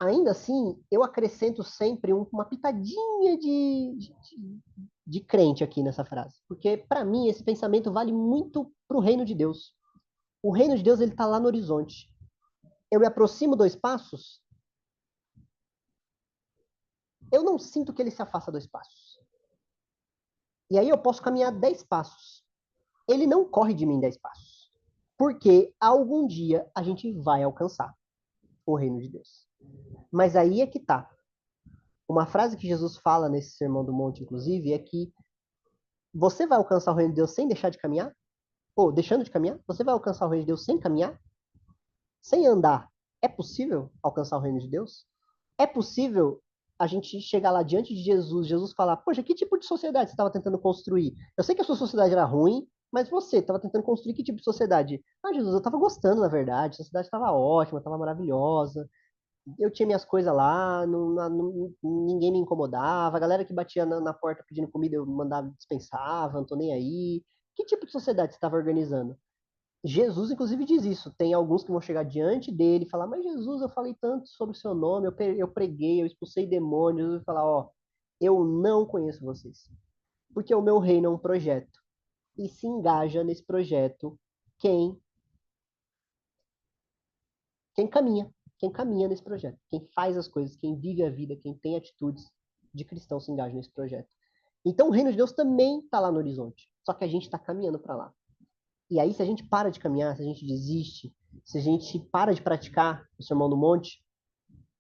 Ainda assim, eu acrescento sempre uma pitadinha de crente aqui nessa frase. Porque, para mim, esse pensamento vale muito para o reino de Deus. O reino de Deus ele está lá no horizonte. Eu me aproximo 2 passos, eu não sinto que ele se afasta 2 passos. E aí eu posso caminhar 10 passos. Ele não corre de mim 10 passos. Porque algum dia a gente vai alcançar o reino de Deus. Mas aí é que tá. Uma frase que Jesus fala nesse Sermão do Monte, inclusive, é que você vai alcançar o reino de Deus sem deixar de caminhar? Ou deixando de caminhar? Você vai alcançar o reino de Deus sem caminhar? Sem andar? É possível alcançar o reino de Deus? É possível a gente chegar lá diante de Jesus, Jesus falar, poxa, que tipo de sociedade você estava tentando construir? Eu sei que a sua sociedade era ruim, mas você estava tentando construir que tipo de sociedade? Ah, Jesus, eu estava gostando, na verdade, a sociedade estava ótima, estava maravilhosa, eu tinha minhas coisas lá, ninguém me incomodava, a galera que batia na porta pedindo comida eu mandava, dispensava, não tô nem aí. Que tipo de sociedade você estava organizando? Jesus, inclusive, diz isso. Tem alguns que vão chegar diante dele e falar, mas Jesus, eu falei tanto sobre o seu nome, eu preguei, eu expulsei demônios. Jesus vai falar, ó, eu não conheço vocês. Porque o meu reino é um projeto. E se engaja nesse projeto quem, quem caminha. Quem caminha nesse projeto. Quem faz as coisas, quem vive a vida, quem tem atitudes de cristão se engaja nesse projeto. Então o reino de Deus também está lá no horizonte. Só que a gente está caminhando para lá. E aí, se a gente para de caminhar, se a gente desiste, se a gente para de praticar o Sermão do Monte,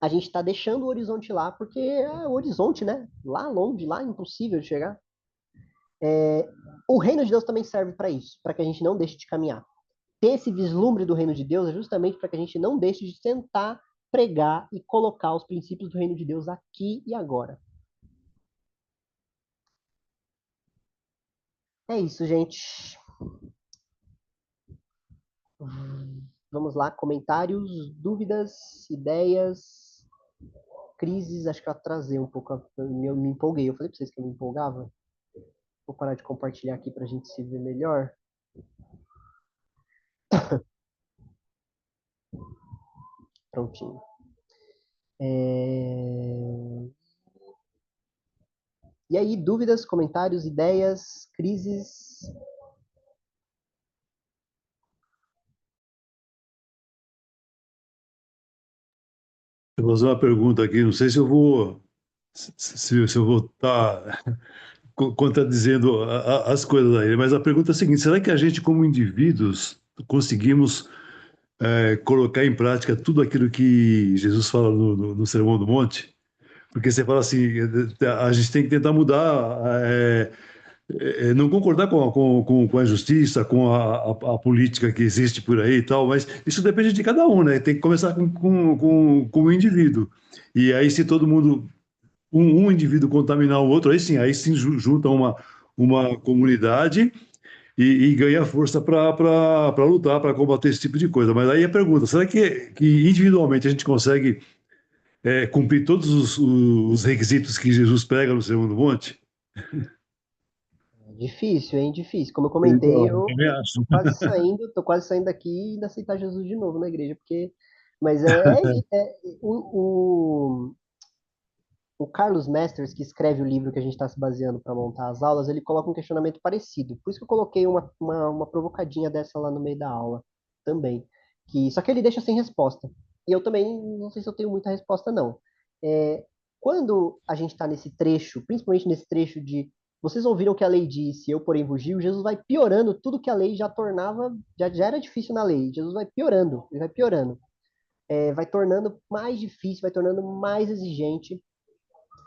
a gente está deixando o horizonte lá, porque é o horizonte, né? Lá longe, lá impossível de chegar. O reino de Deus também serve para isso, para que a gente não deixe de caminhar. Ter esse vislumbre do reino de Deus é justamente para que a gente não deixe de tentar pregar e colocar os princípios do reino de Deus aqui e agora. É isso, gente. Vamos lá, comentários, dúvidas, ideias, crises. Acho que eu atrasei um pouco, eu me empolguei. Eu falei para vocês que eu me empolgava. Vou parar de compartilhar aqui para a gente se ver melhor. Prontinho. E aí, dúvidas, comentários, ideias, crises? Eu vou fazer uma pergunta aqui, não sei se eu vou se eu vou estar contradizendo as coisas aí, mas a pergunta é a seguinte: será que a gente, como indivíduos, conseguimos colocar em prática tudo aquilo que Jesus fala no Sermão do Monte? Porque você fala assim, a gente tem que tentar mudar, não concordar com a injustiça, com a política que existe por aí e tal, mas isso depende de cada um, né? Tem que começar com o indivíduo. E aí, se todo mundo, um indivíduo contaminar o outro, aí sim junta uma comunidade e ganha força para lutar, para combater esse tipo de coisa. Mas aí a pergunta, será que individualmente a gente consegue cumprir todos os requisitos que Jesus prega no Sermão do Monte? É difícil, hein? Difícil. Como eu comentei, Então, eu eu também acho. tô quase saindo daqui e aceitar Jesus de novo na igreja, porque. Mas o Carlos Mesters, que escreve o livro que a gente está se baseando para montar as aulas, ele coloca um questionamento parecido. Por isso que eu coloquei uma provocadinha dessa lá no meio da aula também. Só que ele deixa sem resposta. E eu também não sei se eu tenho muita resposta, não. É, quando a gente está nesse trecho, principalmente nesse trecho de vocês ouviram o que a lei disse, eu, porém, vos digo, Jesus vai piorando tudo que a lei já tornava, já era difícil na lei. Jesus vai piorando, ele vai piorando. Vai tornando mais difícil, vai tornando mais exigente.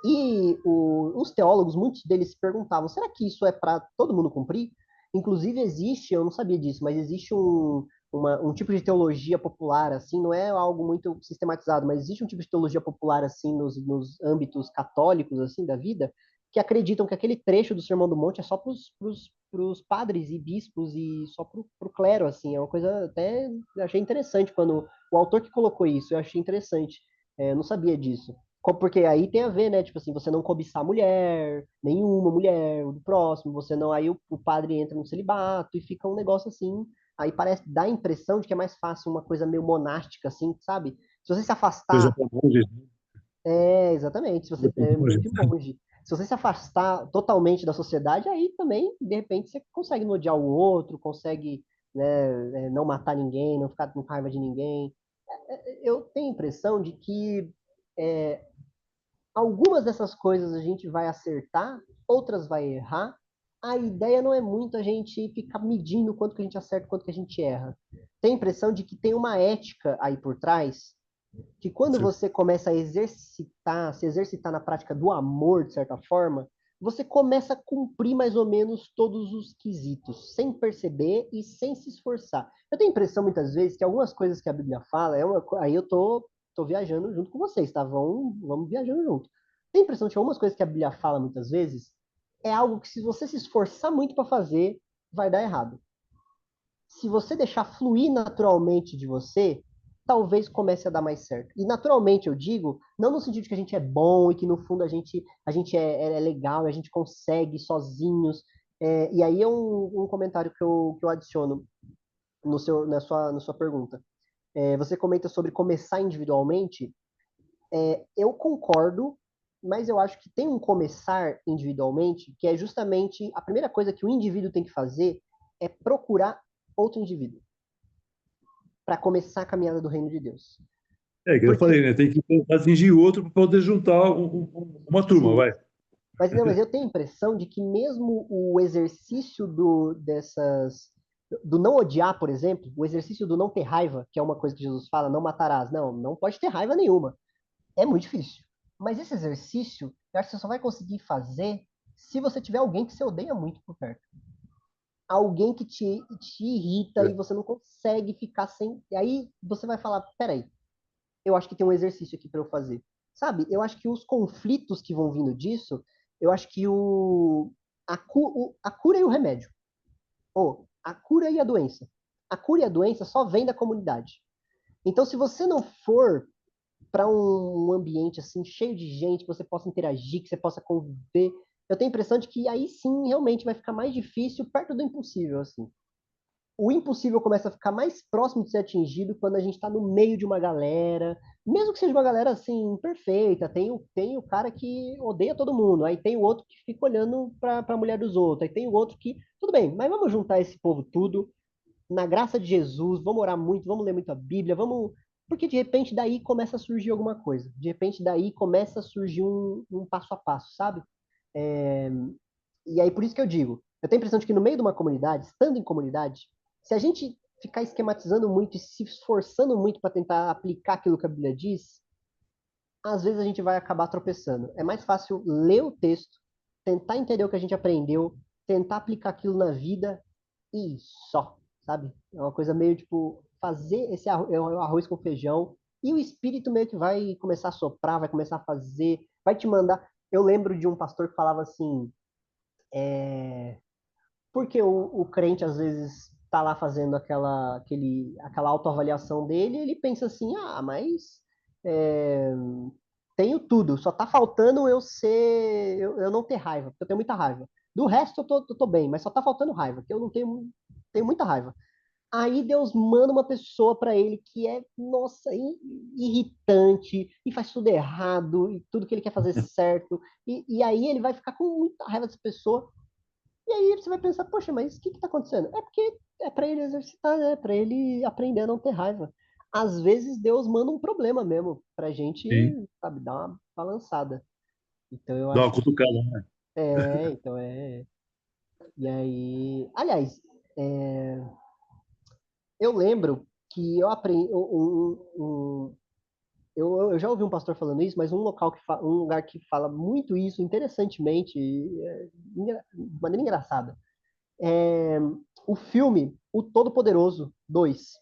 E os teólogos, muitos deles se perguntavam: será que isso é para todo mundo cumprir? Inclusive, existe, eu não sabia disso, mas existe um tipo de teologia popular, assim, não é algo muito sistematizado, mas existe um tipo de teologia popular, assim, nos âmbitos católicos, assim, da vida, que acreditam que aquele trecho do Sermão do Monte é só para os padres e bispos e só para o clero, assim. É uma coisa até eu achei interessante quando o autor que colocou isso, eu achei interessante. Eu não sabia disso. Porque aí tem a ver, né? Tipo assim, você não cobiçar mulher, nenhuma mulher, o do próximo, você não. Aí o padre entra no celibato e fica um negócio assim. Aí parece, dá a impressão de que é mais fácil uma coisa meio monástica, assim, sabe? Se você se Coisa afastar. para monge, Exatamente, se coisa você pra é meio monge. que monge. Se você se afastar totalmente da sociedade, aí também, de repente, você consegue não odiar o outro, consegue, né, não matar ninguém, não ficar com raiva de ninguém. Eu tenho a impressão de que é, algumas dessas coisas a gente vai acertar, outras vai errar. A ideia não é muito a gente ficar medindo quanto que a gente acerta, quanto que a gente erra. Tem a impressão de que tem uma ética aí por trás, que quando você começa a exercitar, se exercitar na prática do amor, de certa forma, você começa a cumprir mais ou menos todos os quesitos, sem perceber e sem se esforçar. Eu tenho a impressão, muitas vezes, que algumas coisas que a Bíblia fala, aí eu tô viajando junto com vocês, tá? Vamos viajando junto. Tenho a impressão de que algumas coisas que a Bíblia fala, muitas vezes, é algo que se você se esforçar muito para fazer, vai dar errado. Se você deixar fluir naturalmente de você, talvez comece a dar mais certo. E naturalmente eu digo, não no sentido de que a gente é bom e que no fundo a gente é legal, a gente consegue sozinhos. E aí é um comentário que eu adiciono na sua pergunta. Você comenta sobre começar individualmente. Eu concordo, mas eu acho que tem um começar individualmente, que é justamente a primeira coisa que o indivíduo tem que fazer é procurar outro indivíduo para começar a caminhada do reino de Deus. É, que eu Porque, falei, né? Tem que tentar atingir o outro para poder juntar uma turma, sim, vai. mas eu tenho a impressão de que mesmo o exercício do não odiar, por exemplo, o exercício do não ter raiva, que é uma coisa que Jesus fala, não matarás. Não, não pode ter raiva nenhuma. É muito difícil. Mas esse exercício, eu acho que você só vai conseguir fazer se você tiver alguém que você odeia muito por perto. Alguém que te irrita e você não consegue ficar sem. E aí você vai falar: peraí, eu acho que tem um exercício aqui para eu fazer. Sabe? Eu acho que os conflitos que vão vindo disso, eu acho que a cura e o remédio, ou a cura e a doença. A cura e a doença só vem da comunidade. Então, se você não for para um ambiente assim cheio de gente, que você possa interagir, que você possa conviver, eu tenho a impressão de que aí sim realmente vai ficar mais difícil perto do impossível, assim. O impossível começa a ficar mais próximo de ser atingido quando a gente está no meio de uma galera, mesmo que seja uma galera assim, perfeita. Tem o cara que odeia todo mundo, aí tem o outro que fica olhando para a mulher dos outros, aí tem o outro que. Tudo bem, mas vamos juntar esse povo tudo na graça de Jesus, vamos orar muito, vamos ler muito a Bíblia, vamos Porque de repente daí começa a surgir alguma coisa. De repente daí começa a surgir um passo a passo, sabe? É, e aí por isso que eu digo, eu tenho a impressão de que no meio de uma comunidade, estando em comunidade, se a gente ficar esquematizando muito e se esforçando muito para tentar aplicar aquilo que a Bíblia diz, às vezes a gente vai acabar tropeçando. É mais fácil ler o texto, tentar entender o que a gente aprendeu, tentar aplicar aquilo na vida e só, sabe? É uma coisa meio tipo fazer esse arroz com feijão e o espírito meio que vai começar a soprar, vai começar a fazer, vai te mandar. Eu lembro de um pastor que falava assim, porque o crente às vezes tá lá fazendo aquela autoavaliação dele, e ele pensa assim, ah, mas é, tenho tudo, só tá faltando eu não ter raiva, porque eu tenho muita raiva. Do resto eu tô bem, mas só tá faltando raiva, que eu não tenho muita raiva. Aí Deus manda uma pessoa para ele que é, nossa, irritante, e faz tudo errado, e tudo que ele quer fazer certo, e aí ele vai ficar com muita raiva dessa pessoa, e aí você vai pensar, poxa, mas o que que tá acontecendo? É porque é para ele exercitar, né? Para ele aprender a não ter raiva. Às vezes Deus manda um problema mesmo pra gente, Sim. sabe, dar uma balançada. Então eu Dá uma acho cutucada, que né? então é. E aí, aliás, eu lembro que eu aprendi eu já ouvi um pastor falando isso, mas um lugar que fala muito isso interessantemente, de maneira engraçada. É, o filme O Todo-Poderoso 2.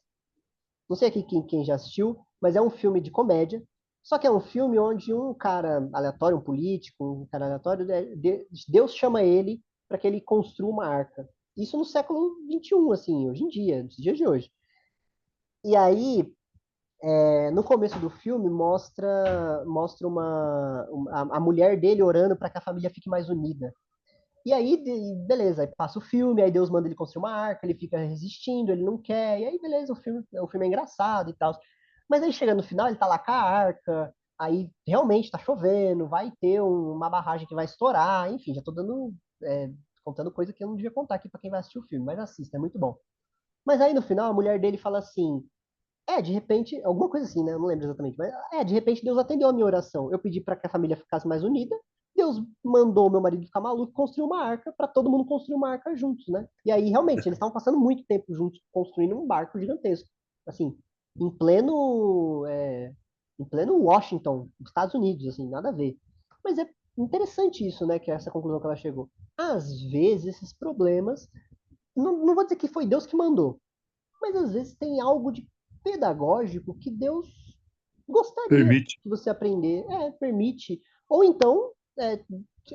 Não sei aqui quem já assistiu, mas é um filme de comédia. Só que é um filme onde um cara aleatório, um político, um cara aleatório, Deus chama ele para que ele construa uma arca. Isso no século XXI, assim, hoje em dia, nos dias de hoje. E aí, no começo do filme, mostra a mulher dele orando para que a família fique mais unida. E aí, beleza, aí passa o filme, aí Deus manda ele construir uma arca, ele fica resistindo, ele não quer, e aí beleza, o filme é engraçado e tal. Mas aí chega no final, ele tá lá com a arca, aí realmente tá chovendo, vai ter uma barragem que vai estourar, enfim, já tô contando coisa que eu não devia contar aqui pra quem vai assistir o filme, mas assista, é muito bom. Mas aí no final a mulher dele fala assim, de repente, alguma coisa assim, né? Eu não lembro exatamente, mas de repente Deus atendeu a minha oração. Eu pedi para que a família ficasse mais unida. Deus mandou meu marido ficar maluco e construir uma arca para todo mundo construir uma arca juntos, né? E aí, realmente, eles estavam passando muito tempo juntos construindo um barco gigantesco. Assim, em pleno, em pleno Washington, Estados Unidos, assim, nada a ver. Mas é interessante isso, né? Que é essa conclusão que ela chegou. Às vezes, esses problemas, não vou dizer que foi Deus que mandou, mas às vezes tem algo de pedagógico que Deus gostaria Permite. que você aprender, permite. Ou então,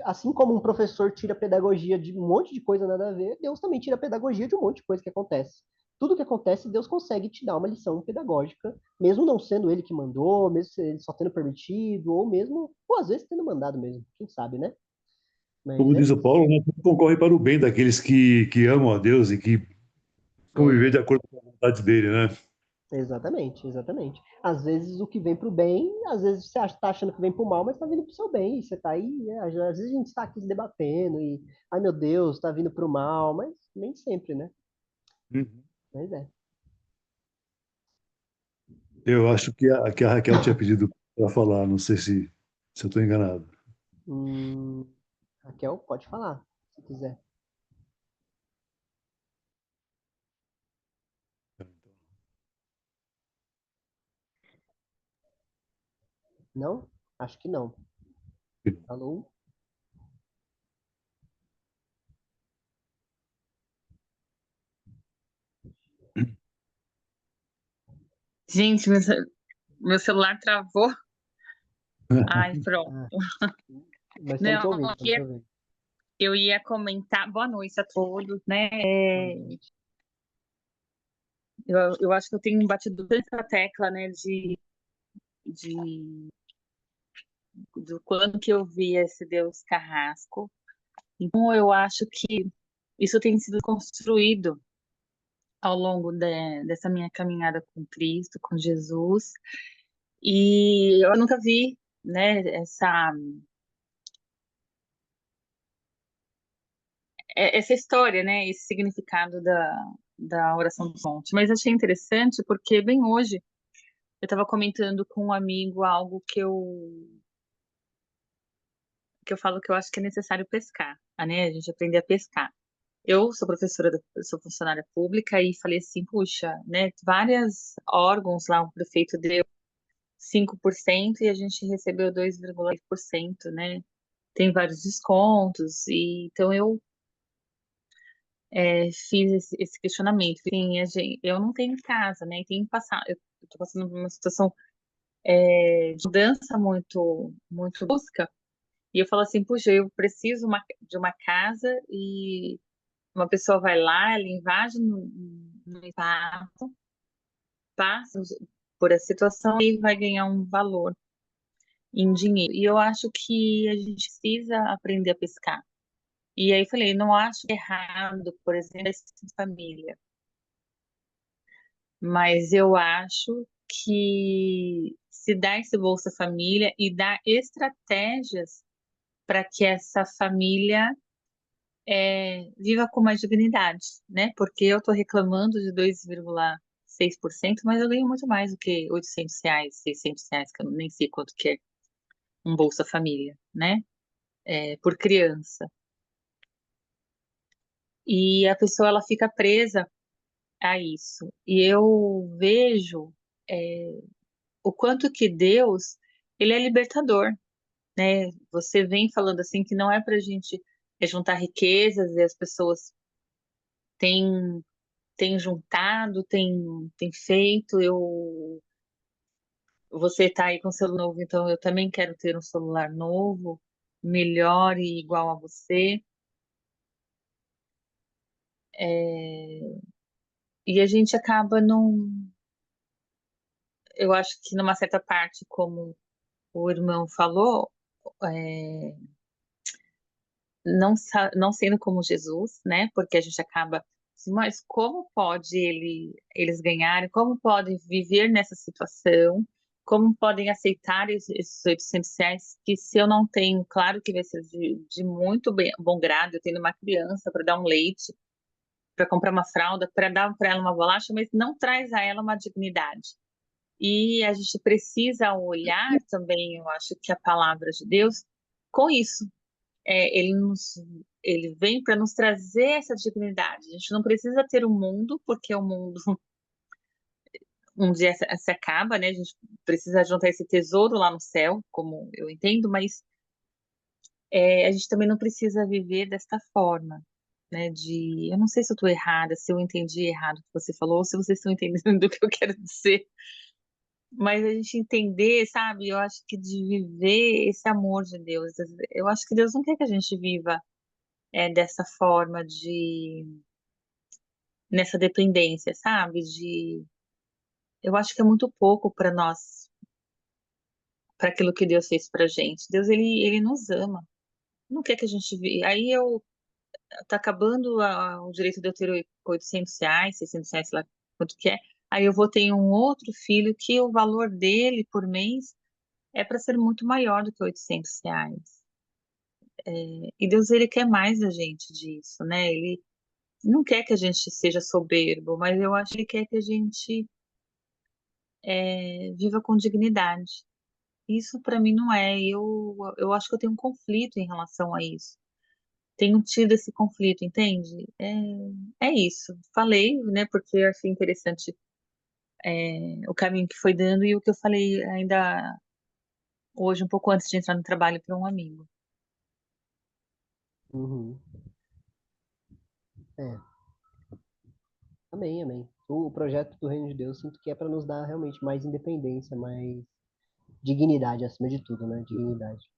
assim como um professor tira pedagogia de um monte de coisa nada a ver, Deus também tira pedagogia de um monte de coisa que acontece. Tudo que acontece, Deus consegue te dar uma lição pedagógica, mesmo não sendo ele que mandou, mesmo ele só tendo permitido, ou às vezes tendo mandado mesmo, quem sabe, né? Mas Como é diz o isso. Paulo, né, tudo concorre para o bem daqueles que amam a Deus e que vão viver de É, acordo com a vontade dele, né? Exatamente, exatamente. Às vezes o que vem pro bem, às vezes você tá achando que vem pro mal, mas tá vindo pro seu bem. E você tá aí, né? Às vezes a gente está aqui se debatendo e, ai meu Deus, tá vindo pro mal, mas nem sempre, né? Uhum. Mas é. Eu acho que a Raquel tinha pedido para falar, não sei se eu estou enganado. Hum, Raquel, pode falar, se quiser. Não? Acho que não. Alô? Gente, meu celular travou. Ai, pronto. Ah, mas estamos te Não, ouvindo, estamos te ouvindo. eu ia comentar. Boa noite a todos, né? Boa noite. Eu acho que eu tenho batido tanta tecla, né, de, do quanto que eu vi esse Deus carrasco. Então, eu acho que isso tem sido construído ao longo dessa minha caminhada com Cristo, com Jesus. E eu nunca vi, né, essa história, né, esse significado da oração do monte. Mas achei interessante porque bem hoje eu estava comentando com um amigo algo que eu falo que eu acho que é necessário pescar, né? A gente aprender a pescar. Eu sou professora, eu sou funcionária pública e falei assim, puxa, né? Vários órgãos lá, o prefeito deu 5% e a gente recebeu 2,8%, né? Tem vários descontos, e então eu fiz esse questionamento. Sim, eu não tenho casa, né? E tenho que passar, eu estou passando por uma situação de mudança muito brusca, e eu falo assim, puxa, eu preciso de uma casa e uma pessoa vai lá, ela invade no espaço, passa por essa situação e vai ganhar um valor em dinheiro. E eu acho que a gente precisa aprender a pescar. E aí eu falei, não acho errado, por exemplo, essa família, mas eu acho que se dá esse Bolsa Família e dá estratégias para que essa família viva com mais dignidade, né? Porque eu estou reclamando de 2,6%, mas eu ganho muito mais do que R$ 800, R$ 600, que eu nem sei quanto que é um Bolsa Família, né? Por criança. E a pessoa ela fica presa a isso. E eu vejo o quanto que Deus ele é libertador, né? Você vem falando assim que não é para a gente juntar riquezas e as pessoas têm juntado, têm feito. Você está aí com o celular novo, então eu também quero ter um celular novo, melhor e igual a você. É, e a gente acaba eu acho que numa certa parte, como o irmão falou, é, não sendo como Jesus, né? Porque a gente acaba, mas como pode eles ganharem? Como podem viver nessa situação? Como podem aceitar esses R$ 800 que se eu não tenho, claro que vai ser de muito bom grado, eu tenho uma criança para dar um leite, para comprar uma fralda, para dar para ela uma bolacha, mas não traz a ela uma dignidade. E a gente precisa olhar também, eu acho que a palavra de Deus, com isso ele ele vem para nos trazer essa dignidade. A gente não precisa ter o mundo, porque o mundo um dia se acaba, né? A gente precisa juntar esse tesouro lá no céu, como eu entendo, mas a gente também não precisa viver desta forma, né? Eu não sei se eu estou errada, se eu entendi errado o que você falou, ou se vocês estão entendendo do que eu quero dizer, mas a gente entender, sabe? Eu acho que de viver esse amor de Deus, eu acho que Deus não quer que a gente viva dessa forma nessa dependência, sabe? Eu acho que é muito pouco para nós, para aquilo que Deus fez pra gente. Deus, ele nos ama. Não quer que a gente Aí tá acabando o direito de eu ter R$ 800, R$ 600, sei lá quanto que é. Aí eu vou ter um outro filho que o valor dele por mês é para ser muito maior do que R$ 800. E Deus, ele quer mais da gente disso, né? Ele não quer que a gente seja soberbo, mas eu acho que ele quer que a gente viva com dignidade. Isso para mim não é. Eu acho que eu tenho um conflito em relação a isso. Tenho tido esse conflito, entende? É isso. Falei, né, porque eu achei interessante o caminho que foi dando e o que eu falei ainda hoje, um pouco antes de entrar no trabalho para um amigo. Uhum. É, amém, amém. O projeto do Reino de Deus, sinto que é para nos dar realmente mais independência, mais dignidade acima de tudo, né? Dignidade.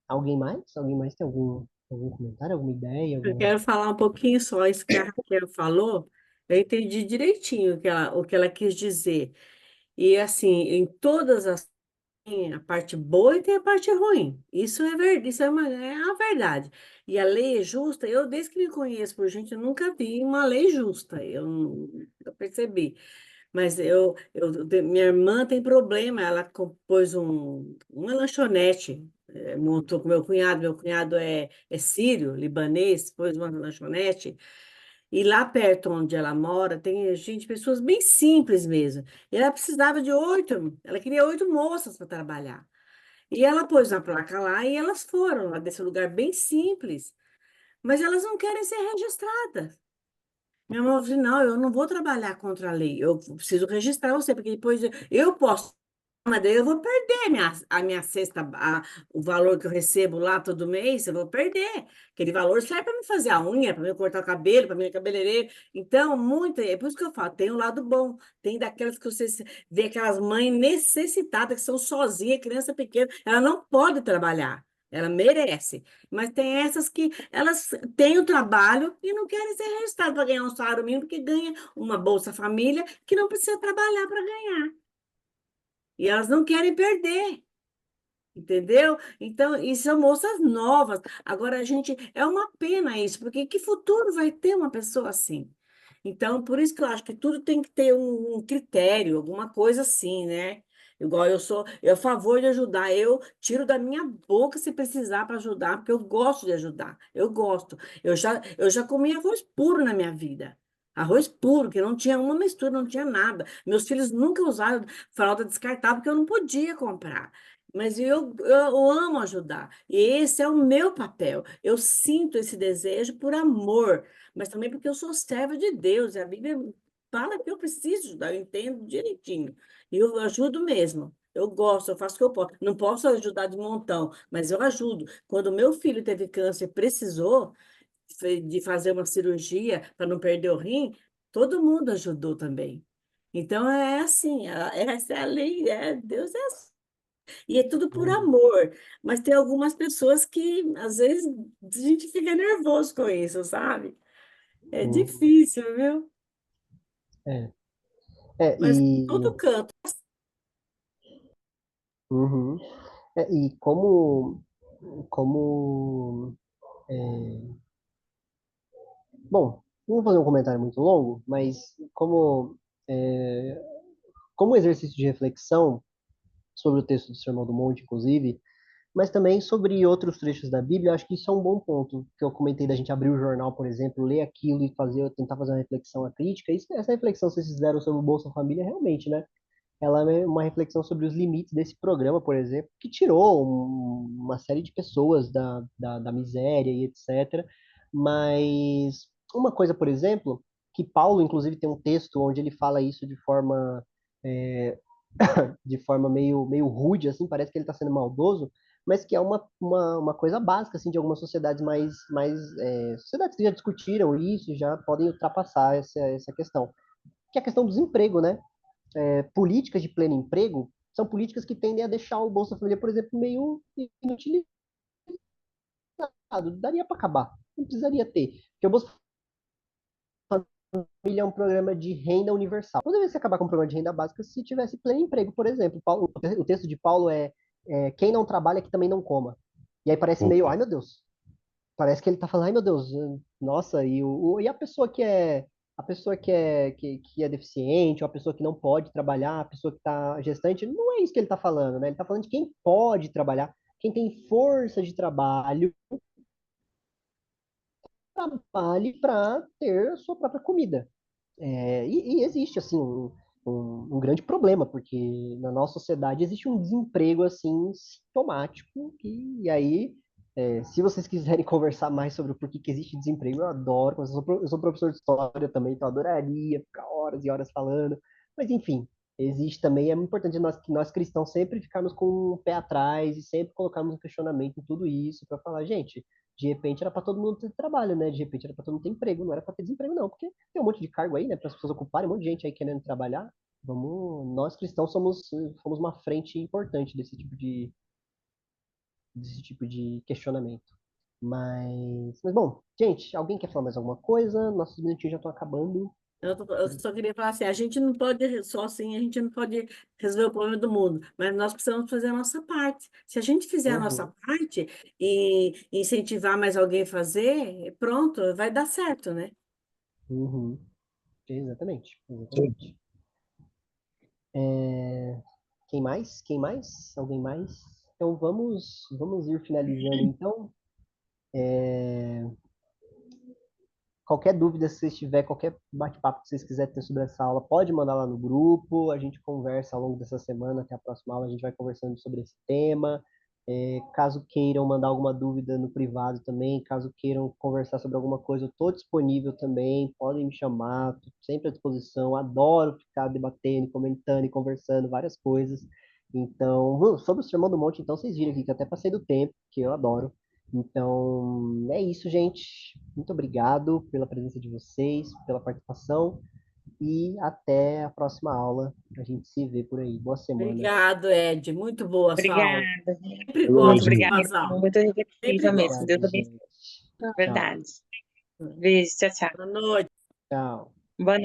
Alguém mais? Alguém mais tem algum comentário, alguma ideia? Eu Alguma... quero falar um pouquinho só isso que a Raquel falou. Eu entendi direitinho o que ela quis dizer. E assim, em todas as tem a parte boa e tem a parte ruim. Isso é verdade, é a verdade. E a lei é justa. Eu, desde que me conheço por gente, eu nunca vi uma lei justa. Eu nunca percebi. Mas minha irmã tem problema. Ela compôs uma lanchonete, montou com meu cunhado. Meu cunhado é sírio, libanês, pôs uma lanchonete. E lá perto onde ela mora, tem gente, pessoas bem simples mesmo. E ela precisava de 8, ela queria 8 moças para trabalhar. E ela pôs na placa lá e elas foram lá desse lugar bem simples. Mas elas não querem ser registradas. Minha mãe falou assim, não, eu não vou trabalhar contra a lei, eu preciso registrar você, porque depois eu posso, mas daí eu vou perder a minha cesta, o valor que eu recebo lá todo mês, eu vou perder. Aquele valor serve para me fazer a unha, para me cortar o cabelo, para minha cabeleireira. Então, muita, é por isso que eu falo, tem o lado bom, tem daquelas que você vê aquelas mães necessitadas, que são sozinhas, criança pequena, ela não pode trabalhar. Ela merece. Mas tem essas que elas têm o trabalho e não querem ser registradas para ganhar um salário mínimo, porque ganha uma Bolsa Família que não precisa trabalhar para ganhar. E elas não querem perder, entendeu? Então, e são moças novas. Agora, a gente, é uma pena isso, porque que futuro vai ter uma pessoa assim? Então, por isso que eu acho que tudo tem que ter um critério, alguma coisa assim, né? Igual eu a favor de ajudar. Eu tiro da minha boca se precisar para ajudar, porque eu gosto de ajudar. Eu gosto. Eu já comi arroz puro na minha vida. Arroz puro, que não tinha uma mistura, não tinha nada. Meus filhos nunca usaram fralda descartável, porque eu não podia comprar. Mas eu amo ajudar. E esse é o meu papel. Eu sinto esse desejo por amor, mas também porque eu sou serva de Deus. E a Bíblia fala que eu preciso ajudar, eu entendo direitinho. E eu ajudo mesmo. Eu gosto, eu faço o que eu posso. Não posso ajudar de montão, mas eu ajudo. Quando meu filho teve câncer, precisou de fazer uma cirurgia para não perder o rim, todo mundo ajudou também. Então é assim, essa é a lei, Deus é assim. E é tudo por Uhum. amor. Mas tem algumas pessoas que, às vezes, a gente fica nervoso com isso, sabe? É Uhum. difícil, viu? É. É, Mas todo e, canto. uhum. E como, bom, não vou fazer um comentário muito longo, mas é, como exercício de reflexão sobre o texto do Sermão do Monte, inclusive, mas também sobre outros trechos da Bíblia, acho que isso é um bom ponto, que eu comentei da gente abrir o jornal, por exemplo, ler aquilo e tentar fazer uma reflexão, a crítica. Essa reflexão que vocês fizeram sobre o Bolsa Família, realmente, né? Ela é uma reflexão sobre os limites desse programa, por exemplo, que tirou uma série de pessoas da miséria e etc. Mas uma coisa, por exemplo, que Paulo, inclusive, tem um texto onde ele fala isso é, de forma meio rude, assim, parece que ele está sendo maldoso, mas que é uma coisa básica, assim, de algumas sociedades sociedades que já discutiram isso, já podem ultrapassar essa questão, que é a questão do desemprego, né? Políticas de pleno emprego são políticas que tendem a deixar o Bolsa Família, por exemplo, meio inutilizado. Daria para acabar, não precisaria ter. Porque o Bolsa Família é um programa de renda universal. Poderia se acabar com o programa de renda básica se tivesse pleno emprego, por exemplo. O texto de Paulo quem não trabalha que também não coma. E aí parece meio, ai meu Deus, parece que ele tá falando, ai meu Deus, nossa, e a pessoa que é deficiente, ou a pessoa que não pode trabalhar, a pessoa que tá gestante, não é isso que ele tá falando, né? Ele tá falando de quem pode trabalhar, quem tem força de trabalho, trabalhe para ter a sua própria comida. E existe, assim, um grande problema, porque na nossa sociedade existe um desemprego, assim, sintomático, e aí, se vocês quiserem conversar mais sobre o porquê que existe desemprego, eu adoro, eu sou professor de história também, então eu adoraria ficar horas e horas falando, mas enfim, existe também, é muito importante que nós cristãos sempre ficarmos com o pé atrás e sempre colocarmos um questionamento em tudo isso, para falar, gente, de repente era para todo mundo ter trabalho, né? De repente era para todo mundo ter emprego, não era para ter desemprego, não, porque tem um monte de cargo aí, né, para as pessoas ocuparem, um monte de gente aí querendo trabalhar. Nós cristãos somos uma frente importante desse tipo de questionamento. Mas bom, gente, alguém quer falar mais alguma coisa? Nossos minutinhos já estão acabando. Eu só queria falar assim, a gente não pode, só assim, a gente não pode resolver o problema do mundo, mas nós precisamos fazer a nossa parte. Se a gente fizer a nossa Uhum, parte e incentivar mais alguém a fazer, pronto, vai dar certo, né? uhum, exatamente, Sim. exatamente. Quem mais? Quem mais? Alguém mais? Então vamos ir finalizando então. qualquer dúvida, se vocês tiverem, qualquer bate-papo que vocês quiserem ter sobre essa aula, pode mandar lá no grupo, a gente conversa ao longo dessa semana, até a próxima aula a gente vai conversando sobre esse tema. Caso queiram mandar alguma dúvida no privado também, caso queiram conversar sobre alguma coisa, eu estou disponível também, podem me chamar, tô sempre à disposição, adoro ficar debatendo, comentando e conversando várias coisas. Então, sobre o Sermão do Monte, então, vocês viram aqui que eu até passei do tempo, que eu adoro. Então, é isso, gente. Muito obrigado pela presença de vocês, pela participação e até a próxima aula. A gente se vê por aí. Boa semana. Obrigado, Ed. Muito boa a sua aula. Obrigada. Sempre Boa gosto noite. de Obrigada. suas aulas. Muito Sempre reflexiva mesmo. gosto. Deus Obrigado, abençoe. gente. Tchau. Verdade. Beijo, tchau, tchau. Boa noite. Tchau. Boa noite.